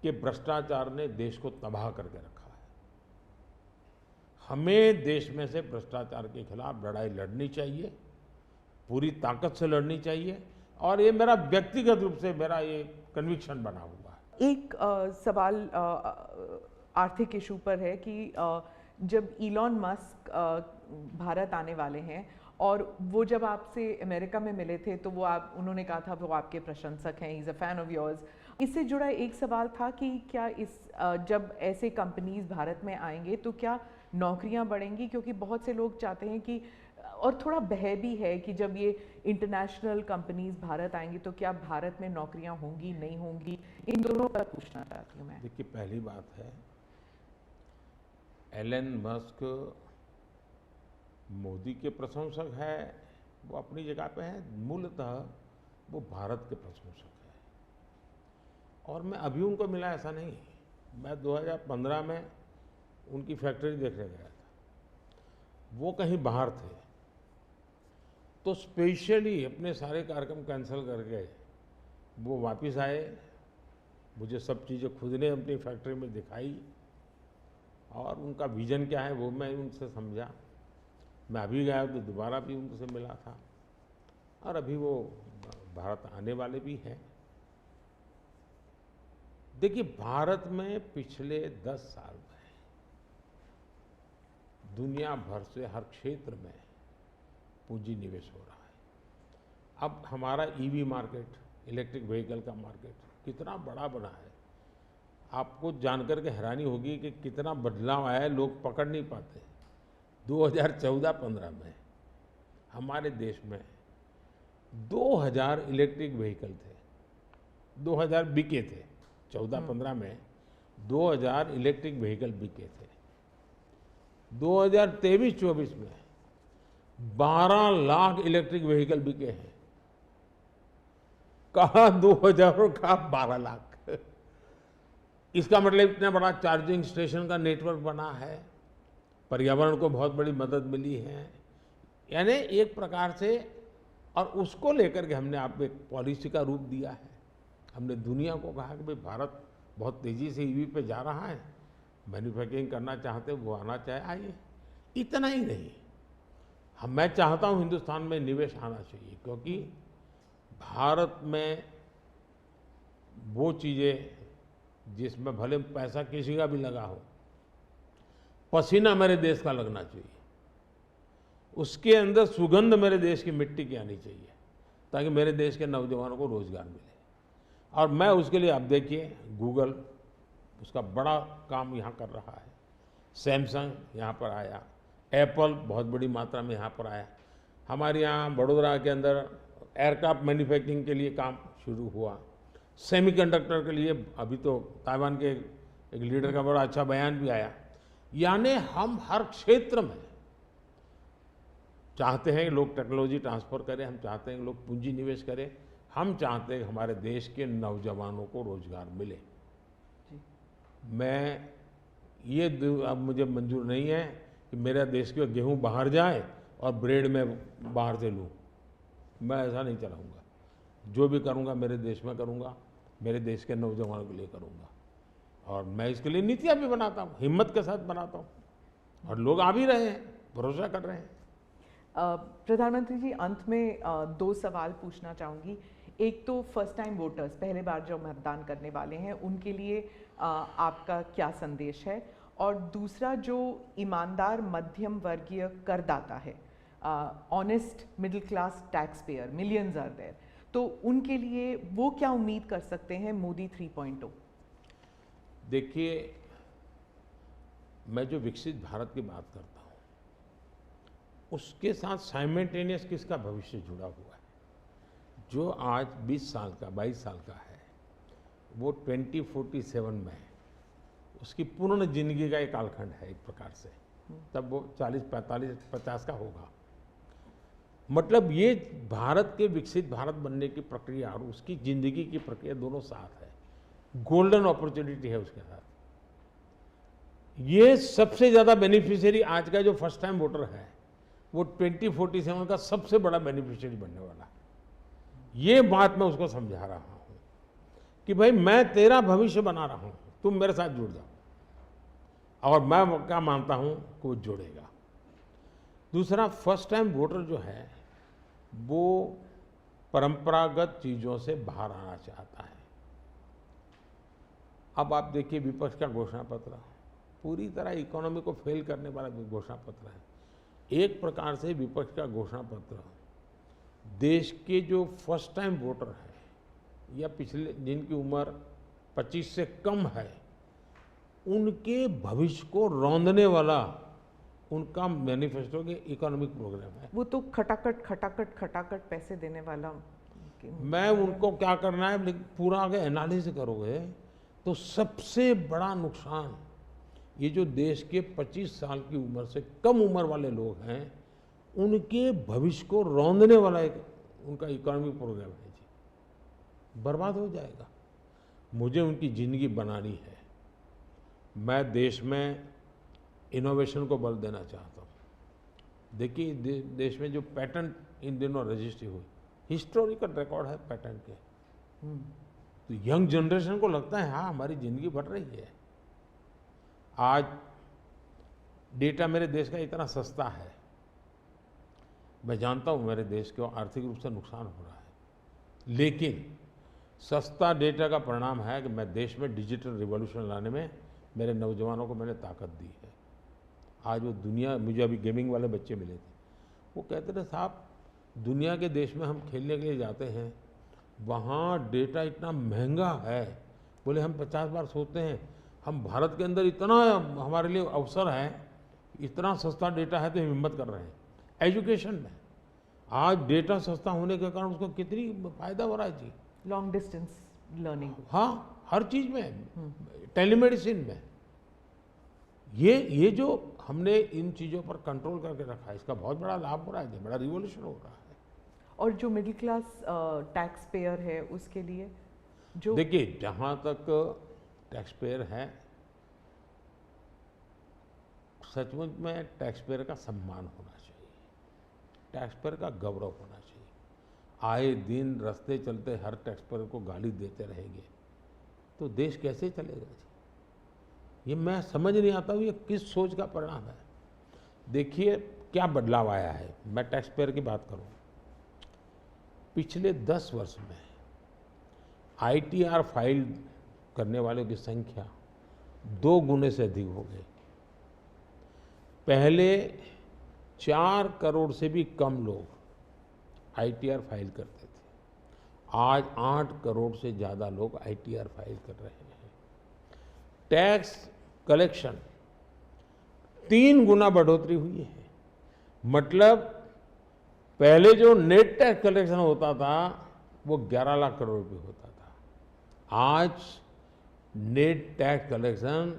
कि भ्रष्टाचार ने देश को तबाह करके रखा है। हमें देश में से भ्रष्टाचार के खिलाफ लड़ाई लड़नी चाहिए, पूरी ताकत से लड़नी चाहिए, और ये मेरा व्यक्तिगत रूप से मेरा ये कन्विक्शन बना हुआ है। एक सवाल आर्थिक इशू पर है कि जब इलॉन मस्क भारत आने वाले हैं, और वो जब आपसे अमेरिका में मिले थे तो उन्होंने कहा था वो आपके प्रशंसक हैं, is a fan of yours. इससे जुड़ा एक सवाल था कि क्या जब ऐसे कंपनीज भारत में आएंगे तो क्या नौकरियां बढ़ेंगी, क्योंकि बहुत से लोग चाहते हैं कि, और थोड़ा भय भी है कि जब ये इंटरनेशनल कंपनीज भारत आएंगी तो क्या भारत में नौकरियां होंगी नहीं होंगी, इन दोनों पर पूछना चाहती हूँ मैं। देखिए, पहली बात है, एलन मस्क मोदी के प्रशंसक है, वो अपनी जगह पे है, मूलतः वो भारत के प्रशंसक है। और मैं अभी उनको मिला ऐसा नहीं, मैं 2015 में उनकी फैक्ट्री देखने गया था, वो कहीं बाहर थे, तो स्पेशली अपने सारे कार्यक्रम कैंसिल करके वो वापस आए, मुझे सब चीज़ें खुद ने अपनी फैक्ट्री में दिखाई, और उनका विजन क्या है वो मैं उनसे समझा। मैं अभी गया तो दोबारा भी उनसे मिला था, और अभी वो भारत आने वाले भी हैं। देखिए, भारत में पिछले 10 साल में दुनिया भर से हर क्षेत्र में पूंजी निवेश हो रहा है। अब हमारा ईवी मार्केट, इलेक्ट्रिक व्हीकल का मार्केट कितना बड़ा बना है, आपको जानकर के हैरानी होगी कि कितना बदलाव आया है, लोग पकड़ नहीं पाते। 2014-15 में हमारे देश में 2000 इलेक्ट्रिक व्हीकल थे, 2000 बिके थे। 14-15 में 2000 इलेक्ट्रिक व्हीकल बिके थे। 2023-24 में 12 लाख इलेक्ट्रिक व्हीकल बिके हैं। कहा 2000 और कहा 12 लाख। इसका मतलब इतना बड़ा चार्जिंग स्टेशन का नेटवर्क बना है, पर्यावरण को बहुत बड़ी मदद मिली है। यानी एक प्रकार से, और उसको लेकर के हमने आपको एक पॉलिसी का रूप दिया है। हमने दुनिया को कहा कि भाई भारत बहुत तेज़ी से ईवी पे जा रहा है, मैन्युफैक्चरिंग करना चाहते वो आना चाहे आइए। इतना ही नहीं, मैं चाहता हूँ हिंदुस्तान में निवेश आना चाहिए, क्योंकि भारत में वो चीज़ें जिसमें भले पैसा किसी का भी लगा हो, पसीना मेरे देश का लगना चाहिए, उसके अंदर सुगंध मेरे देश की मिट्टी की आनी चाहिए, ताकि मेरे देश के नौजवानों को रोजगार मिले। और मैं उसके लिए, आप देखिए, गूगल उसका बड़ा काम यहाँ कर रहा है, सैमसंग यहाँ पर आया, एप्पल बहुत बड़ी मात्रा में यहाँ पर आया। हमारे यहाँ बड़ोदरा के अंदर एयरक्राफ्ट मैन्युफैक्चरिंग के लिए काम शुरू हुआ, सेमीकंडक्टर के लिए अभी तो ताइवान के एक लीडर का बड़ा अच्छा बयान भी आया। यानी हम हर क्षेत्र में चाहते हैं कि लोग टेक्नोलॉजी ट्रांसफर करें, हम चाहते हैं कि लोग पूंजी निवेश करें, हम चाहते हैं कि हमारे देश के नौजवानों को रोजगार मिले। मैं ये अब मुझे मंजूर नहीं है कि मेरा देश के गेहूं बाहर जाए और ब्रेड में बाहर से लूँ, मैं ऐसा नहीं चलाऊँगा। जो भी करूँगा मेरे देश में करूँगा, मेरे देश के नौजवानों के लिए करूँगा, और मैं इसके लिए नीतियाँ भी बनाता हूँ, हिम्मत के साथ बनाता हूँ, और लोग आ भी रहे हैं, भरोसा कर रहे हैं। प्रधानमंत्री जी, अंत में 2 सवाल पूछना चाहूँगी। एक तो फर्स्ट टाइम वोटर्स, पहले बार जो मतदान करने वाले हैं, उनके लिए आपका क्या संदेश है, और दूसरा जो ईमानदार मध्यम वर्गीय करदाता है, honest middle class tax payer, millions are there, तो उनके लिए वो क्या उम्मीद कर सकते हैं मोदी 3.0? देखिए, मैं जो विकसित भारत की बात करता हूँ, उसके साथ साइमल्टेनियस किसका भविष्य जुड़ा हुआ है। जो आज 20 साल का, 22 साल का है, वो 2047 में है, उसकी पूर्ण जिंदगी का एक कालखंड है एक प्रकार से, तब वो 40, 45, 50 का होगा। मतलब ये भारत के विकसित भारत बनने की प्रक्रिया और उसकी जिंदगी की प्रक्रिया दोनों साथ है, गोल्डन अपॉर्चुनिटी है उसके साथ। ये सबसे ज़्यादा बेनिफिशियरी आज का जो फर्स्ट टाइम वोटर है, वो 2047 का सबसे बड़ा बेनिफिशियरी बनने वाला है। ये बात मैं उसको समझा रहा हूँ कि भाई मैं तेरा भविष्य बना रहा हूँ, तुम मेरे साथ जुड़ जाओ, और मैं क्या मानता हूँ कि वो जुड़ेगा। दूसरा, फर्स्ट टाइम वोटर जो है वो परंपरागत चीज़ों से बाहर आना चाहता है। अब आप देखिए, विपक्ष का घोषणा पत्र पूरी तरह इकोनॉमी को फेल करने वाला घोषणा पत्र है। एक प्रकार से विपक्ष का घोषणा पत्र देश के जो फर्स्ट टाइम वोटर हैं या पिछले जिनकी उम्र 25 से कम है, उनके भविष्य को रौंदने वाला उनका मैनिफेस्टो के इकोनॉमिक प्रोग्राम है। वो तो खटाखट खटाखट खटाखट पैसे देने वाला। मैं उनको क्या करना है, लेकिन पूरा अगर एनालिसिस करोगे तो सबसे बड़ा नुकसान ये जो देश के 25 साल की उम्र से कम उम्र वाले लोग हैं, उनके भविष्य को रौंदने वाला एक उनका इकोनॉमिक प्रोग्राम है जी। बर्बाद हो जाएगा। मुझे उनकी ज़िंदगी बनानी है। मैं देश में इनोवेशन को बल देना चाहता हूँ। देखिए देश में जो पैटेंट इन दिनों रजिस्ट्री हुई, हिस्टोरिकल रिकॉर्ड है पैटेंट के। तो यंग जनरेशन को लगता है हाँ हमारी ज़िंदगी बढ़ रही है। आज डेटा मेरे देश का इतना सस्ता है, मैं जानता हूँ मेरे देश को आर्थिक रूप से नुकसान हो रहा है, लेकिन सस्ता डेटा का परिणाम है कि मैं देश में डिजिटल रिवॉल्यूशन लाने में मेरे नौजवानों को मैंने ताकत दी है। आज वो दुनिया, मुझे अभी गेमिंग वाले बच्चे मिले थे, वो कहते थे साहब दुनिया के देश में हम खेलने के लिए जाते हैं, वहाँ डेटा इतना महंगा है। बोले हम 50 बार सोचते हैं, हम भारत के अंदर इतना हमारे लिए अवसर है, इतना सस्ता डेटा है तो हम हिम्मत कर रहे हैं। एजुकेशन में आज डेटा सस्ता होने के कारण उसको कितनी फायदा हो रहा है जी। लॉन्ग डिस्टेंस लर्निंग, हाँ हर चीज़ में, टेलीमेडिसिन में। ये जो हमने इन चीज़ों पर कंट्रोल करके रखा है, इसका बहुत बड़ा लाभ हो रहा है, बड़ा रिवॉल्यूशन हो रहा है। और जो मिडिल क्लास टैक्स पेयर है उसके लिए जो देखिए, जहाँ तक टैक्स पेयर है, सचमुच में टैक्स पेयर का सम्मान होना चाहिए, टैक्स पेयर का गौरव होना चाहिए। आए दिन रास्ते चलते हर टैक्स पेयर को गाली देते रहेंगे तो देश कैसे चलेगा जी? ये मैं समझ नहीं आता हूँ ये किस सोच का परिणाम है। देखिए क्या बदलाव आया है। मैं टैक्स पेयर की बात करूँ, पिछले 10 वर्ष में ITR फाइल करने वालों की संख्या 2 गुने से अधिक हो गई। पहले 4 करोड़ से भी कम लोग ITR फाइल करते थे, आज 8 करोड़ से ज़्यादा लोग ITR फाइल कर रहे हैं। टैक्स कलेक्शन 3 गुना बढ़ोतरी हुई है। मतलब पहले जो नेट टैक्स कलेक्शन होता था वो 11 लाख करोड़ रुपये होता था, आज net tax collection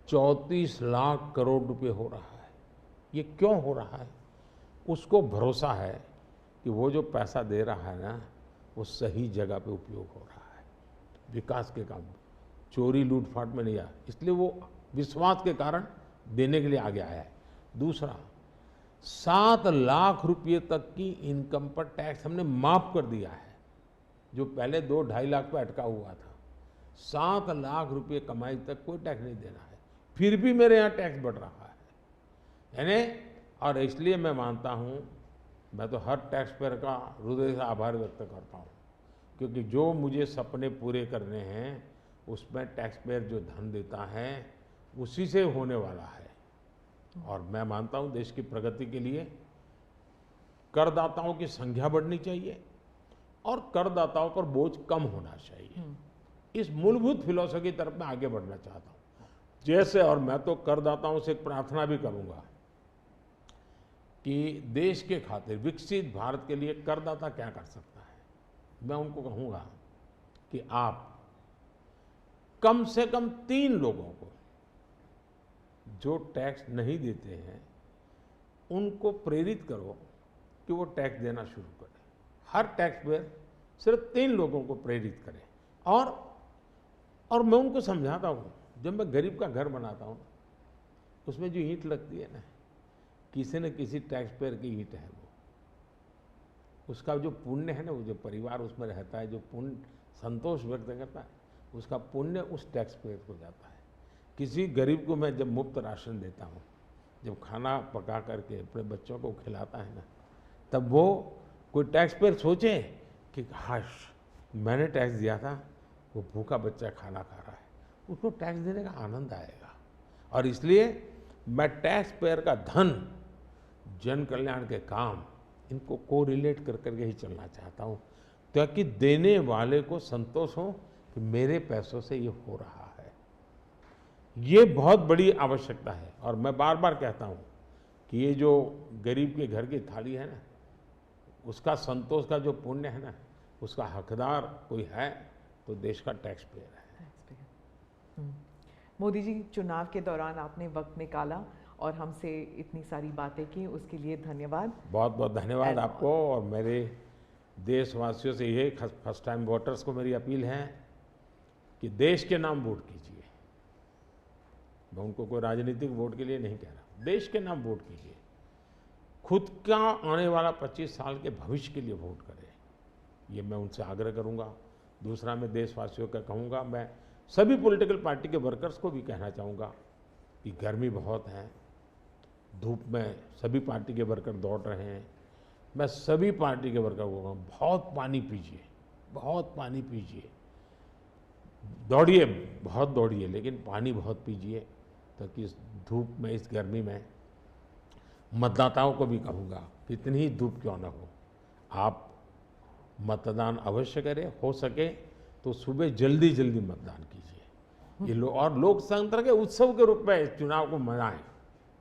34 lakh crore रुपये हो रहा है। ये क्यों हो रहा है? उसको भरोसा है कि वो जो पैसा दे रहा है ना, वो सही जगह पे उपयोग हो रहा है, विकास के काम, चोरी लूटफाट में नहीं आया, इसलिए वो विश्वास के कारण देने के लिए आगे आया है। दूसरा, 7 लाख रुपये तक की इनकम पर टैक्स हमने माफ कर दिया है, जो पहले 2-2.5 लाख पे अटका हुआ था। 7 लाख रुपये कमाई तक कोई टैक्स नहीं देना है, फिर भी मेरे यहाँ टैक्स बढ़ रहा है। यानी, और इसलिए मैं मानता हूँ, मैं तो हर टैक्स पेयर का हृदय से आभार व्यक्त करता हूँ, क्योंकि जो मुझे सपने पूरे करने हैं उसमें टैक्स पेयर जो धन देता है उसी से होने वाला है। और मैं मानता हूँ देश की प्रगति के लिए करदाताओं की संख्या बढ़नी चाहिए और करदाताओं पर बोझ कम होना चाहिए। इस मूलभूत फिलॉसफी की तरफ मैं आगे बढ़ना चाहता हूँ। जैसे, और मैं तो करदाताओं से एक प्रार्थना भी करूँगा कि देश के खातिर, विकसित भारत के लिए करदाता क्या कर सकता है। मैं उनको कहूँगा कि आप कम से कम 3 लोगों को जो टैक्स नहीं देते हैं उनको प्रेरित करो कि वो टैक्स देना शुरू करें। हर टैक्स पेयर सिर्फ 3 लोगों को प्रेरित करें। और मैं उनको समझाता हूँ, जब मैं गरीब का घर बनाता हूँ उसमें जो ईंट लगती है ना, किसी न किसी टैक्स पेयर की ईंट है, वो उसका जो पुण्य है ना, वो जो परिवार उसमें रहता है, जो पुण्य संतोष व्यक्त करता है, उसका पुण्य उस टैक्स पेयर को जाता है। किसी गरीब को मैं जब मुफ्त राशन देता हूँ, जब खाना पका करके अपने बच्चों को खिलाता है ना, तब वो कोई टैक्स पेयर सोचे कि हाश मैंने टैक्स दिया था, वो भूखा बच्चा खाना खा रहा है, उसको टैक्स देने का आनंद आएगा। और इसलिए मैं टैक्स पेयर का धन जन कल्याण के काम, इनको कोरिलेट कर करके ही चलना चाहता हूँ, ताकि देने वाले को संतोष हो कि मेरे पैसों से ये हो रहा है। ये बहुत बड़ी आवश्यकता है। और मैं बार बार कहता हूँ कि ये जो गरीब के घर की थाली है ना, उसका संतोष का जो पुण्य है ना, उसका हकदार कोई है तो देश का टैक्स पेयर है। मोदी जी, चुनाव के दौरान आपने वक्त निकाला और हमसे इतनी सारी बातें की, उसके लिए धन्यवाद। बहुत बहुत धन्यवाद आपको। और मेरे देशवासियों से ये फर्स्ट टाइम वोटर्स को मेरी अपील है कि देश के नाम वोट कीजिए। मैं उनको कोई राजनीतिक वोट के लिए नहीं कह रहा, देश के नाम वोट कीजिए। खुद का आने वाला 25 साल के भविष्य के लिए वोट करें, ये मैं उनसे आग्रह करूंगा। दूसरा, मैं देशवासियों का कहूँगा, मैं सभी पॉलिटिकल पार्टी के वर्कर्स को भी कहना चाहूँगा कि गर्मी बहुत है, धूप में सभी पार्टी के वर्कर दौड़ रहे हैं। मैं सभी पार्टी के वर्कर को कहूँगा, बहुत पानी पीजिए, बहुत पानी पीजिए, दौड़िए, बहुत दौड़िए, लेकिन पानी बहुत पीजिए, ताकि इस धूप में, इस गर्मी में मतदाताओं को भी कहूँगा कि इतनी ही धूप क्यों न हो, आप मतदान अवश्य करें। हो सके तो सुबह जल्दी जल्दी मतदान कीजिए। ये और लोकतंत्र के उत्सव के रूप में चुनाव को मनाएं,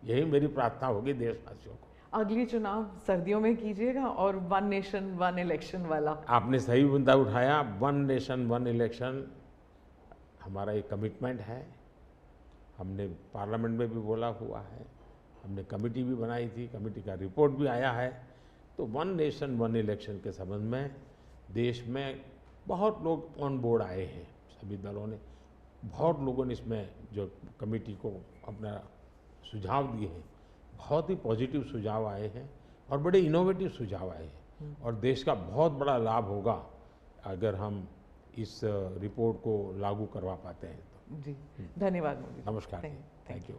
यही मेरी प्रार्थना होगी देशवासियों को। अगली चुनाव सर्दियों में कीजिएगा और 1 नेशन 1 इलेक्शन वाला। आपने सही मुद्दा उठाया। 1 नेशन 1 इलेक्शन हमारा एक कमिटमेंट है। हमने पार्लियामेंट में भी बोला हुआ है, हमने कमेटी भी बनाई थी, कमेटी का रिपोर्ट भी आया है। तो 1 नेशन 1 इलेक्शन के संबंध में देश में बहुत लोग ऑन बोर्ड आए हैं, सभी दलों ने, बहुत लोगों ने इसमें जो कमेटी को अपना सुझाव दिए हैं, बहुत ही पॉजिटिव सुझाव आए हैं और बड़े इनोवेटिव सुझाव आए हैं। और देश का बहुत बड़ा लाभ होगा अगर हम इस रिपोर्ट को लागू करवा पाते हैं तो। जी, धन्यवाद मोदी। नमस्कार, थैंक यू।